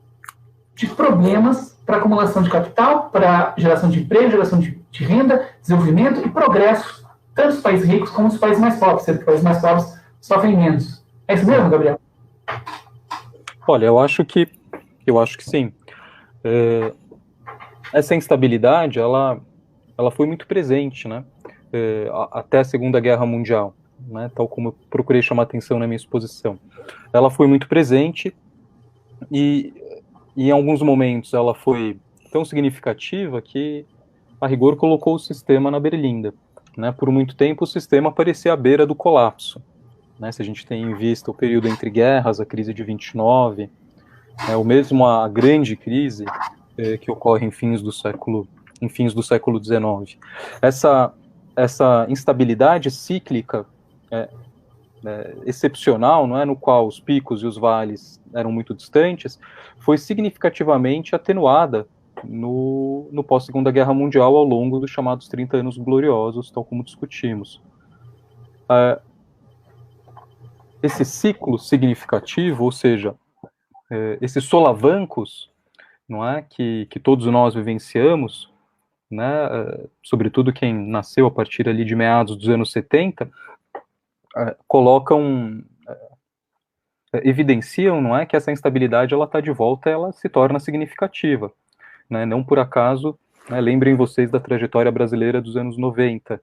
de problemas para acumulação de capital, para geração de emprego, geração de renda, desenvolvimento e progresso, tanto os países ricos como os países mais pobres, sendo que os países mais pobres sofrem menos. É isso mesmo, Gabriel? Olha, eu acho que sim. Essa instabilidade, ela foi muito presente, né? Até a Segunda Guerra Mundial, né, tal como eu procurei chamar atenção na minha exposição. Ela foi muito presente e em alguns momentos ela foi tão significativa que, a rigor, colocou o sistema na berlinda. Né? Por muito tempo o sistema parecia à beira do colapso. Né? Se a gente tem em vista o período entre guerras, a crise de 29, ou mesmo a grande crise que ocorre em fins do século XIX. Essa instabilidade cíclica excepcional, não é, no qual os picos e os vales eram muito distantes, foi significativamente atenuada no pós-Segunda Guerra Mundial ao longo dos chamados 30 anos gloriosos, tal como discutimos. Esse ciclo significativo, ou seja, esses solavancos, não é, que todos nós vivenciamos, né, sobretudo quem nasceu a partir ali de meados dos anos 70, evidenciam, não é, que essa instabilidade ela está de volta, ela se torna significativa, né? Não por acaso, né, lembrem vocês da trajetória brasileira dos anos 90,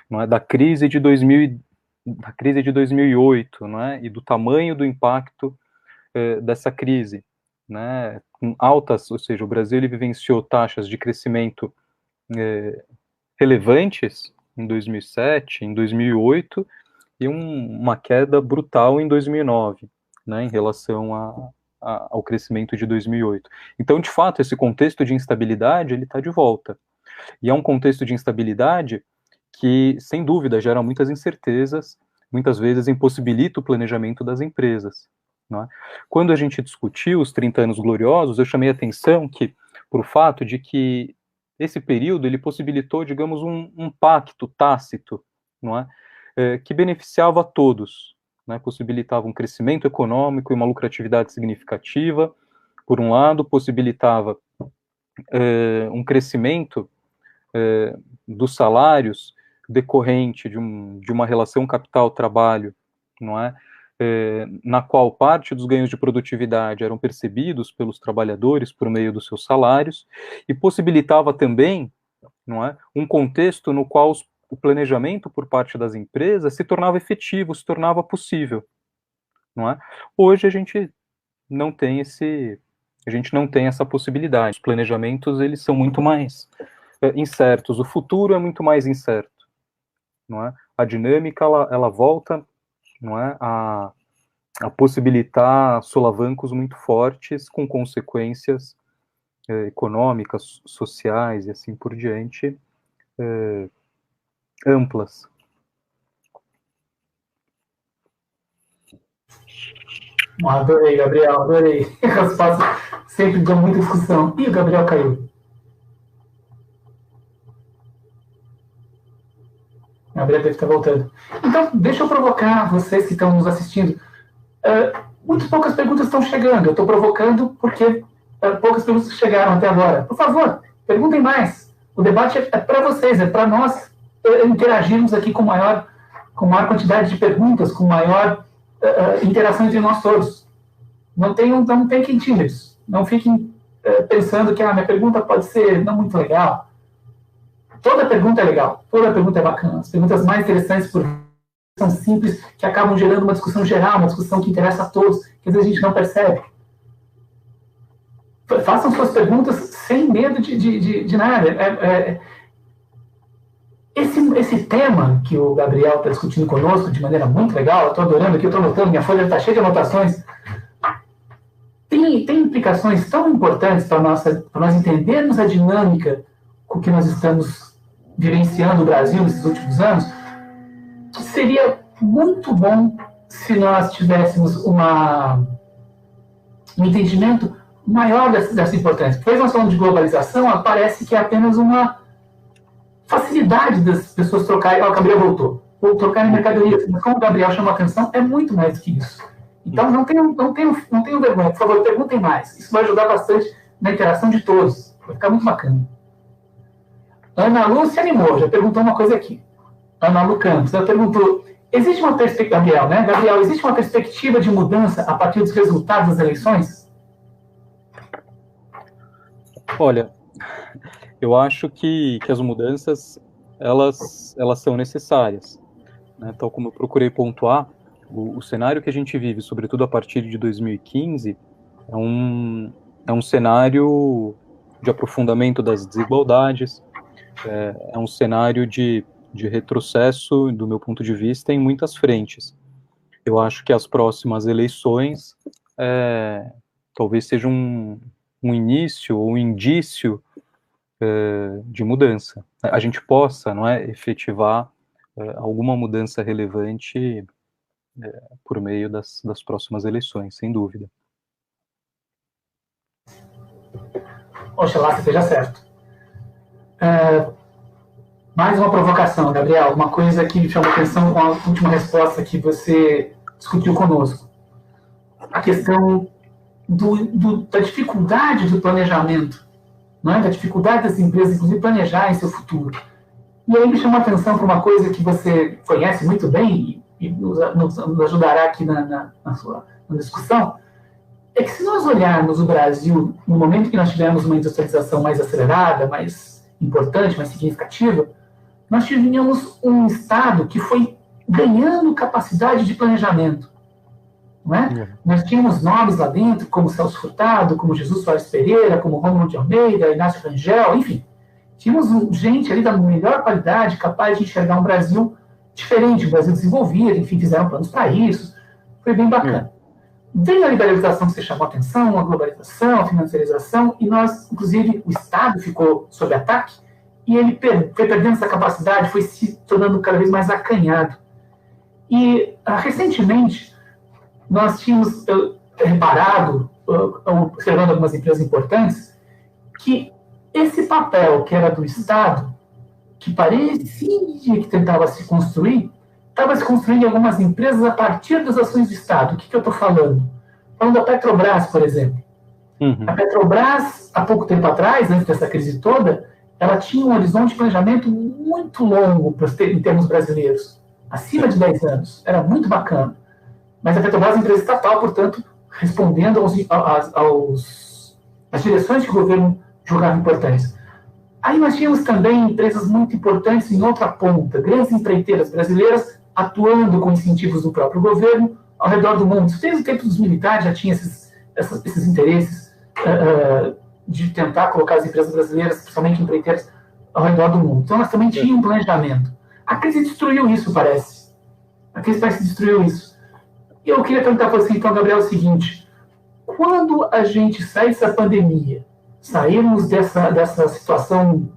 não é, da crise de 2008, não é, e do tamanho do impacto dessa crise, né, com altas, ou seja, o Brasil ele vivenciou taxas de crescimento relevantes em 2007, em 2008, e uma queda brutal em 2009, né, em relação ao crescimento de 2008. Então, de fato, esse contexto de instabilidade, ele está de volta. E é um contexto de instabilidade que, sem dúvida, gera muitas incertezas, muitas vezes impossibilita o planejamento das empresas. Não é? Quando a gente discutiu os 30 anos gloriosos, eu chamei a atenção que, por fato de que esse período ele possibilitou, digamos, um pacto tácito, não é? Que beneficiava a todos, né? Possibilitava um crescimento econômico e uma lucratividade significativa, por um lado, possibilitava um crescimento dos salários decorrente de uma relação capital-trabalho, não é? Na qual parte dos ganhos de produtividade eram percebidos pelos trabalhadores por meio dos seus salários, e possibilitava também, não é, um contexto no qual o planejamento por parte das empresas se tornava efetivo, se tornava possível, não é? Hoje a gente não tem essa possibilidade. Os planejamentos eles são muito mais incertos, o futuro é muito mais incerto, não é? A dinâmica ela volta, não é, a possibilitar solavancos muito fortes com consequências econômicas, sociais e assim por diante, amplas. Adorei, Gabriel, adorei. As espaços sempre dão muita discussão. E o Gabriel caiu. O Gabriel deve estar voltando. Então, deixa eu provocar vocês que estão nos assistindo. Muito poucas perguntas estão chegando. Eu estou provocando porque poucas perguntas chegaram até agora. Por favor, perguntem mais. O debate é para vocês, é para nós interagirmos aqui com maior quantidade de perguntas, com maior interação entre nós todos. Não fiquem tímidos. Não fiquem pensando que a minha pergunta pode ser não muito legal. Toda pergunta é legal, toda pergunta é bacana. As perguntas mais interessantes são simples, que acabam gerando uma discussão geral, uma discussão que interessa a todos, que às vezes a gente não percebe. Façam suas perguntas sem medo de nada. Esse tema que o Gabriel está discutindo conosco de maneira muito legal, eu estou adorando aqui, eu estou anotando, minha folha está cheia de anotações, tem implicações tão importantes para nós entendermos a dinâmica com que nós estamos vivenciando o Brasil nesses últimos anos, que seria muito bom se nós tivéssemos um entendimento maior dessa importância. Porque nós falamos de globalização, parece que é apenas uma facilidade das pessoas trocarem. O Gabriel voltou. Ou trocarem mercadorias. Mas como o Gabriel chama a atenção, é muito mais do que isso. Então não tenham vergonha. Por favor, perguntem mais. Isso vai ajudar bastante na interação de todos. Vai ficar muito bacana. Ana Lu se animou, já perguntou uma coisa aqui. Ana Lu Campos, ela perguntou, existe uma perspectiva, Gabriel, né? Gabriel, existe uma perspectiva de mudança a partir dos resultados das eleições? Olha, eu acho que as mudanças, elas são necessárias, né, tal como eu procurei pontuar, o cenário que a gente vive, sobretudo a partir de 2015, é um cenário de aprofundamento das desigualdades, é um cenário de retrocesso, do meu ponto de vista, em muitas frentes. Eu acho que as próximas eleições talvez sejam um início ou um indício de mudança. A gente possa, não é, efetivar alguma mudança relevante por meio das próximas eleições, sem dúvida. Oxalá que seja certo. Mais uma provocação, Gabriel, uma coisa que me chamou a atenção com a última resposta que você discutiu conosco. A questão da dificuldade do planejamento, não é? Da dificuldade das empresas, inclusive, planejarem seu futuro. E aí me chamou a atenção para uma coisa que você conhece muito bem e nos ajudará aqui na sua discussão, é que se nós olharmos o Brasil no momento que nós tivemos uma industrialização mais acelerada, mais importante, mais significativa, nós tivemos um Estado que foi ganhando capacidade de planejamento. Não é? Nós tínhamos nomes lá dentro, como Celso Furtado, como Jesus Soares Pereira, como Rômulo de Almeida, Inácio Rangel, enfim. Tínhamos gente ali da melhor qualidade, capaz de enxergar um Brasil diferente, um Brasil desenvolvido, enfim, fizeram planos para isso. Foi bem bacana. Veio a liberalização que você chamou a atenção, a globalização, a financiarização, e nós, inclusive, o Estado ficou sob ataque, e ele foi perdendo essa capacidade, foi se tornando cada vez mais acanhado. E, recentemente, nós tínhamos reparado, observando algumas empresas importantes, que esse papel que era do Estado, que parecia que tentava se construir, estava se construindo em algumas empresas a partir das ações do Estado. O que eu estou falando? Falando da Petrobras, por exemplo. A Petrobras, há pouco tempo atrás, antes dessa crise toda, ela tinha um horizonte de planejamento muito longo em termos brasileiros, acima de 10 anos. Era muito bacana. Mas a Petrobras é uma empresa estatal, portanto, respondendo às direções que o governo julgava importantes. Aí nós tínhamos também empresas muito importantes em outra ponta, grandes empreiteiras brasileiras atuando com incentivos do próprio governo ao redor do mundo. Desde o tempo dos militares já tinha esses interesses de tentar colocar as empresas brasileiras, principalmente empreiteiras, ao redor do mundo. Então nós também tínhamos um planejamento. A crise destruiu isso, parece. A crise parece que destruiu isso. E eu queria perguntar para você, então, Gabriel, o seguinte: quando a gente sai dessa pandemia, sairmos dessa situação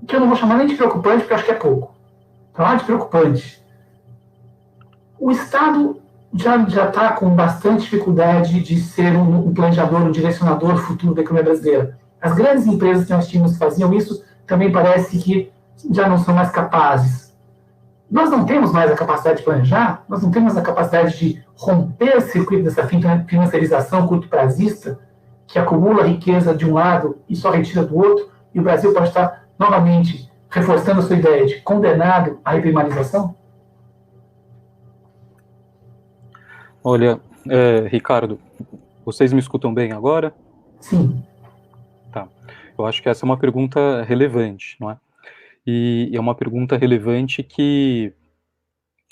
que eu não vou chamar nem de preocupante, porque eu acho que é pouco, falar de preocupante, o Estado já está com bastante dificuldade de ser um planejador, um direcionador futuro da economia brasileira. As grandes empresas que nós tínhamos que faziam isso também parece que já não são mais capazes. Nós não temos mais a capacidade de planejar, nós não temos a capacidade de romper o circuito dessa financiarização curto-prazista, que acumula riqueza de um lado e só retira do outro, e o Brasil pode estar novamente reforçando a sua ideia de condenado à reprimarização? Olha, Ricardo, vocês me escutam bem agora? Sim. Tá. Eu acho que essa é uma pergunta relevante, não é? E é uma pergunta relevante que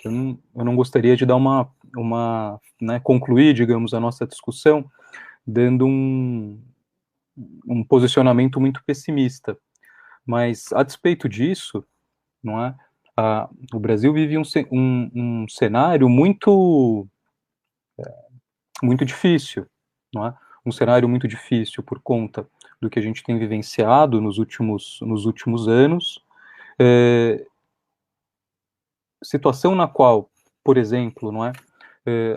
eu não gostaria de dar né, concluir, digamos, a nossa discussão dando um posicionamento muito pessimista. Mas, a despeito disso, não é? O Brasil vive um cenário muito difícil, não é? Um cenário muito difícil por conta do que a gente tem vivenciado nos últimos anos. Situação na qual, por exemplo, não é,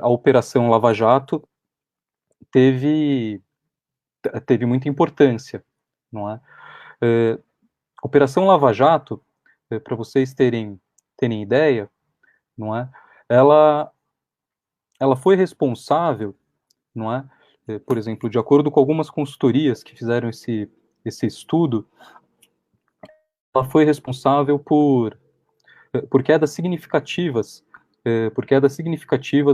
a Operação Lava Jato teve muita importância, não é? Operação Lava Jato, para vocês terem ideia, não é? Ela foi responsável, não é? Por exemplo, de acordo com algumas consultorias que fizeram esse estudo, ela foi responsável por quedas significativas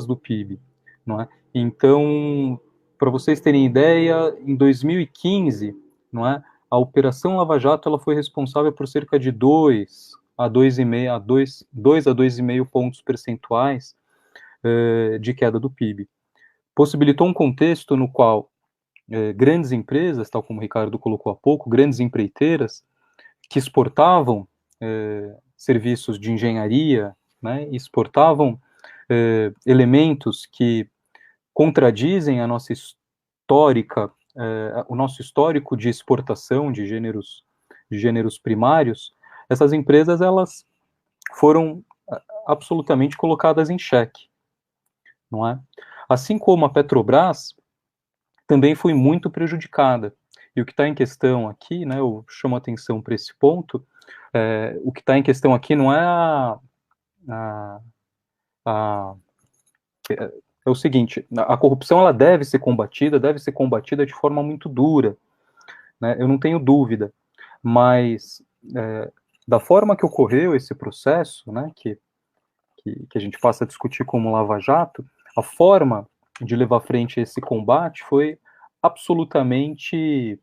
do PIB, não é? Então, para vocês terem ideia, em 2015, não é? A Operação Lava Jato ela foi responsável por cerca de 2 a 2,5 pontos percentuais de queda do PIB. Possibilitou um contexto no qual grandes empresas, tal como o Ricardo colocou há pouco, grandes empreiteiras, que exportavam serviços de engenharia, né, exportavam elementos que contradizem a nossa o nosso histórico de exportação de gêneros primários. Essas empresas, elas foram absolutamente colocadas em xeque, não é? Assim como a Petrobras também foi muito prejudicada. E o que está em questão aqui, né, eu chamo a atenção para esse ponto, o que está em questão aqui não é é o seguinte, a corrupção ela deve ser combatida de forma muito dura, né, eu não tenho dúvida, mas da forma que ocorreu esse processo, né, que a gente passa a discutir como Lava Jato, a forma de levar à frente esse combate foi absolutamente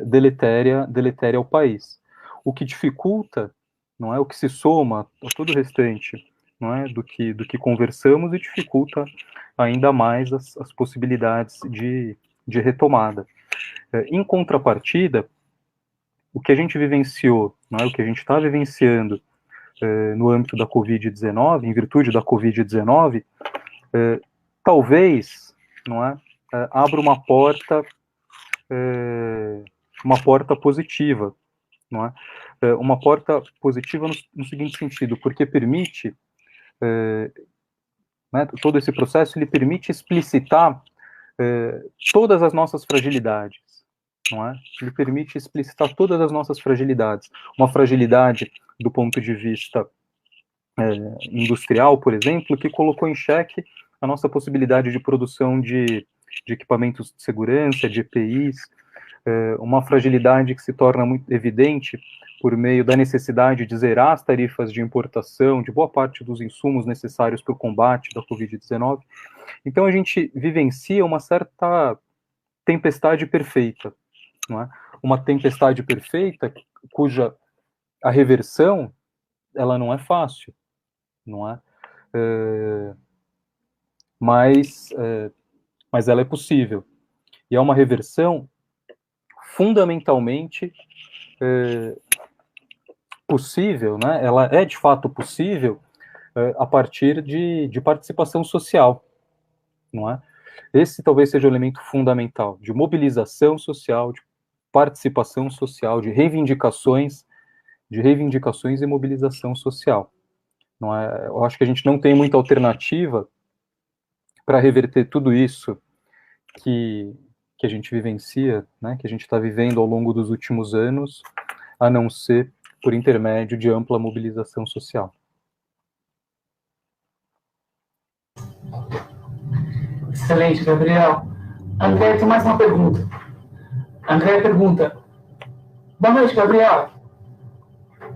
deletéria ao país. O que dificulta, não é, o que se soma a todo o restante, não é, do que conversamos, e dificulta ainda mais as possibilidades de retomada. Em contrapartida, o que a gente vivenciou, não é, o que a gente está vivenciando no âmbito da Covid-19, em virtude da Covid-19, talvez, não é, abra uma porta positiva, não é? Uma porta positiva no seguinte sentido, porque permite, né, todo esse processo, ele permite explicitar todas as nossas fragilidades, não é? Ele permite explicitar todas as nossas fragilidades. Uma fragilidade do ponto de vista industrial, por exemplo, que colocou em xeque a nossa possibilidade de produção de equipamentos de segurança, de EPIs, uma fragilidade que se torna muito evidente por meio da necessidade de zerar as tarifas de importação de boa parte dos insumos necessários para o combate da Covid-19. Então a gente vivencia uma certa tempestade perfeita, não é? Uma tempestade perfeita cuja a reversão ela não é fácil, não é? Mas ela é possível. E é uma reversão fundamentalmente possível, né? Ela é de fato possível a partir de participação social, não é? Esse talvez seja o elemento fundamental de mobilização social, de participação social, de reivindicações e mobilização social, não é? Eu acho que a gente não tem muita alternativa para reverter tudo isso que a gente vivencia, né, que a gente está vivendo ao longo dos últimos anos, a não ser por intermédio de ampla mobilização social. Excelente, Gabriel. André, tem mais uma pergunta. André pergunta: boa noite, Gabriel.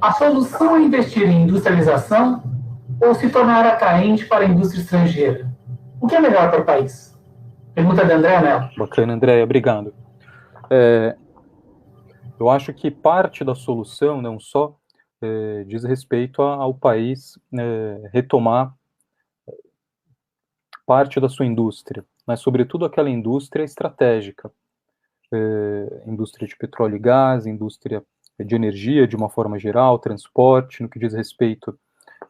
A solução é investir em industrialização ou se tornar atraente para a indústria estrangeira? O que é melhor para o país? Pergunta de André Mello. Bacana, André, obrigado. Eu acho que parte da solução, não só, diz respeito ao país retomar parte da sua indústria, mas sobretudo aquela indústria estratégica, indústria de petróleo e gás, indústria de energia de uma forma geral, transporte, no que diz respeito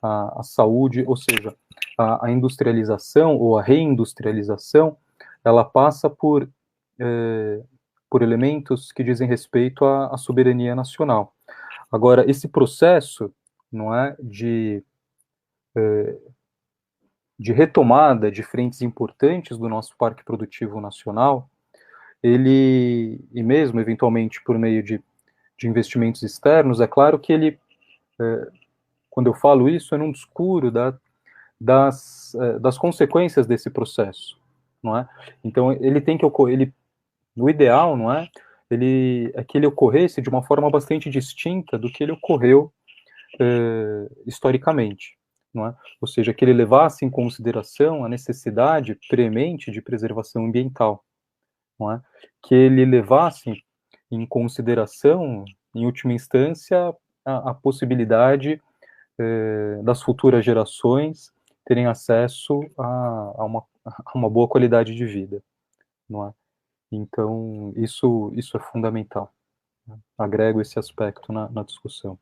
à saúde, ou seja, a industrialização ou a reindustrialização, ela passa por elementos que dizem respeito à soberania nacional. Agora, esse processo, não é, de retomada de frentes importantes do nosso parque produtivo nacional, ele, e mesmo eventualmente por meio de investimentos externos, é claro que ele, quando eu falo isso, é num descuro das consequências desse processo, não é? Então, ele tem que ocorrer, no ideal, não é? É que ele ocorresse de uma forma bastante distinta do que ele ocorreu historicamente, não é? Ou seja, que ele levasse em consideração a necessidade premente de preservação ambiental, não é? Que ele levasse em consideração, em última instância, a possibilidade das futuras gerações terem acesso a uma boa qualidade de vida, não é? Então, isso é fundamental, né? Agrego esse aspecto na discussão.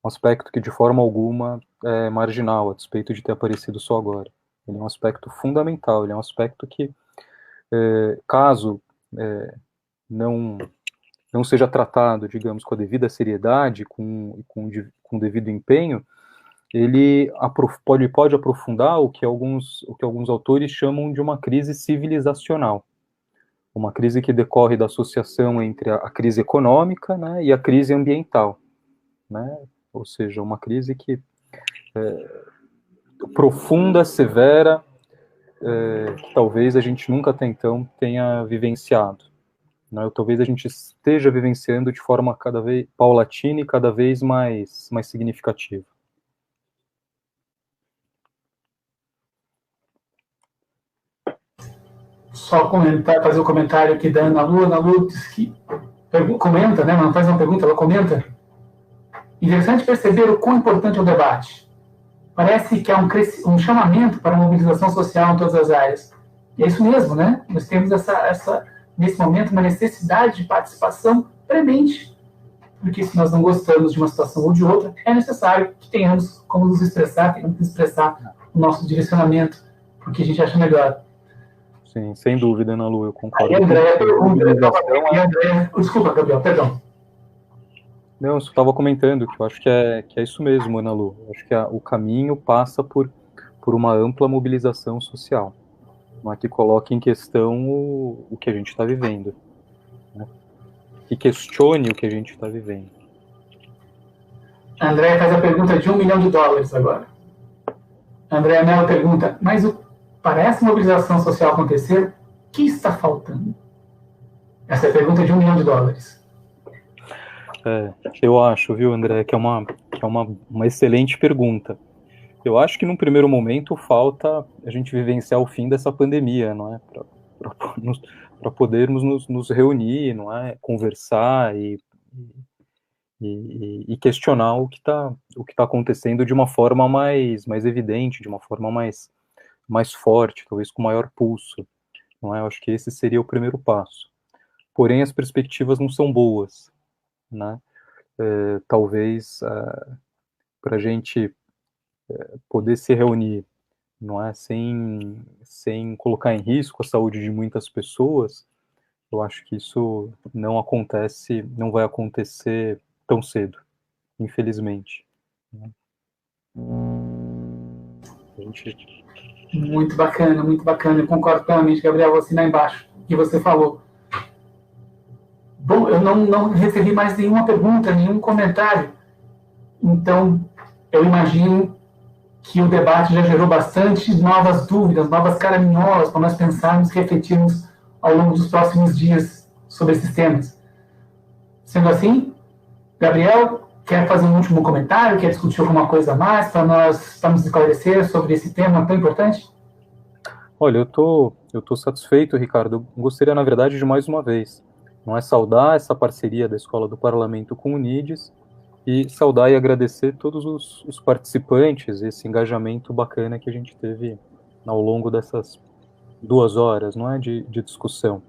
Um aspecto que, de forma alguma, é marginal, a despeito de ter aparecido só agora. Ele é um aspecto fundamental, ele é um aspecto que, caso não seja tratado, digamos, com a devida seriedade, com devido empenho, ele pode aprofundar o que alguns autores chamam de uma crise civilizacional. Uma crise que decorre da associação entre a crise econômica, né, e a crise ambiental, né? Ou seja, uma crise que profunda, severa, que talvez a gente nunca até então tenha vivenciado, né? Ou talvez a gente esteja vivenciando de forma cada vez paulatina e cada vez mais significativa. Só comentar, fazer um comentário aqui da Ana Lu. Ana Lu diz que comenta, né? Não faz uma pergunta, ela comenta. Interessante perceber o quão importante é o debate. Parece que há um chamamento para a mobilização social em todas as áreas. E é isso mesmo, né? Nós temos nesse momento, uma necessidade de participação premente. Porque se nós não gostamos de uma situação ou de outra, é necessário que tenhamos como nos expressar, tenhamos que expressar o nosso direcionamento, porque a gente acha melhor. Sim, sem dúvida, Ana Lu, eu concordo. Aí, André, desculpa, Gabriel, perdão. Não, eu estava comentando que eu acho que é isso mesmo, Ana Lu. Eu acho que o caminho passa por uma ampla mobilização social, né, que coloque em questão o que a gente está vivendo, né, que questione o que a gente está vivendo. André faz a pergunta de $1 milhão agora. André Mello pergunta, mas para essa mobilização social acontecer, o que está faltando? Essa é a pergunta de $1 milhão. Eu acho, viu, André, que é uma excelente pergunta. Eu acho que num primeiro momento falta a gente vivenciar o fim dessa pandemia, não é? Para podermos nos reunir, não é? Conversar e questionar o que tá acontecendo de uma forma mais evidente, de uma forma mais forte, talvez com maior pulso, não é? Eu acho que esse seria o primeiro passo. Porém, as perspectivas não são boas, né? Talvez para a gente poder se reunir, não é, sem colocar em risco a saúde de muitas pessoas, eu acho que isso não vai acontecer tão cedo, infelizmente. Muito bacana, eu concordo plenamente, Gabriel, vou assinar embaixo o que você falou. Bom, eu não recebi mais nenhuma pergunta, nenhum comentário, então eu imagino que o debate já gerou bastante novas dúvidas, novas caraminholas para nós pensarmos e refletirmos ao longo dos próximos dias sobre esses temas. Sendo assim, Gabriel, quer fazer um último comentário? Quer discutir alguma coisa a mais para nos esclarecer sobre esse tema tão importante? Olha, eu tô satisfeito, Ricardo. Eu gostaria, na verdade, de mais uma vez, não é, saudar essa parceria da Escola do Parlamento com o UNIDES e saudar e agradecer todos os participantes, esse engajamento bacana que a gente teve ao longo dessas 2 horas, não é, de discussão.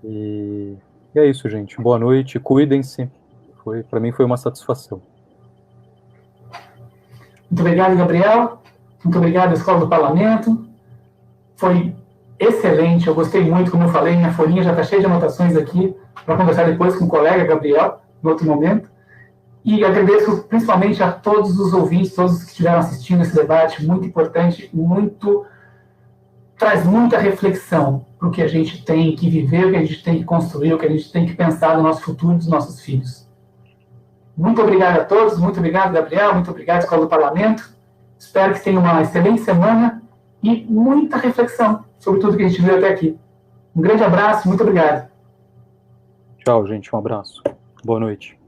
E é isso, gente. Boa noite, cuidem-se. Para mim foi uma satisfação. Muito obrigado, Gabriel. Muito obrigado, Escola do Parlamento. Foi excelente, eu gostei muito, como eu falei, minha folhinha já está cheia de anotações aqui para conversar depois com o colega Gabriel, em outro momento. E agradeço principalmente a todos os ouvintes, todos que estiveram assistindo esse debate, muito importante, traz muita reflexão para o que a gente tem que viver, o que a gente tem que construir, o que a gente tem que pensar no nosso futuro e dos nossos filhos. Muito obrigado a todos, muito obrigado, Gabriel, muito obrigado, Escola do Parlamento. Espero que tenham uma excelente semana e muita reflexão sobre tudo que a gente viu até aqui. Um grande abraço, muito obrigado. Tchau, gente, um abraço. Boa noite.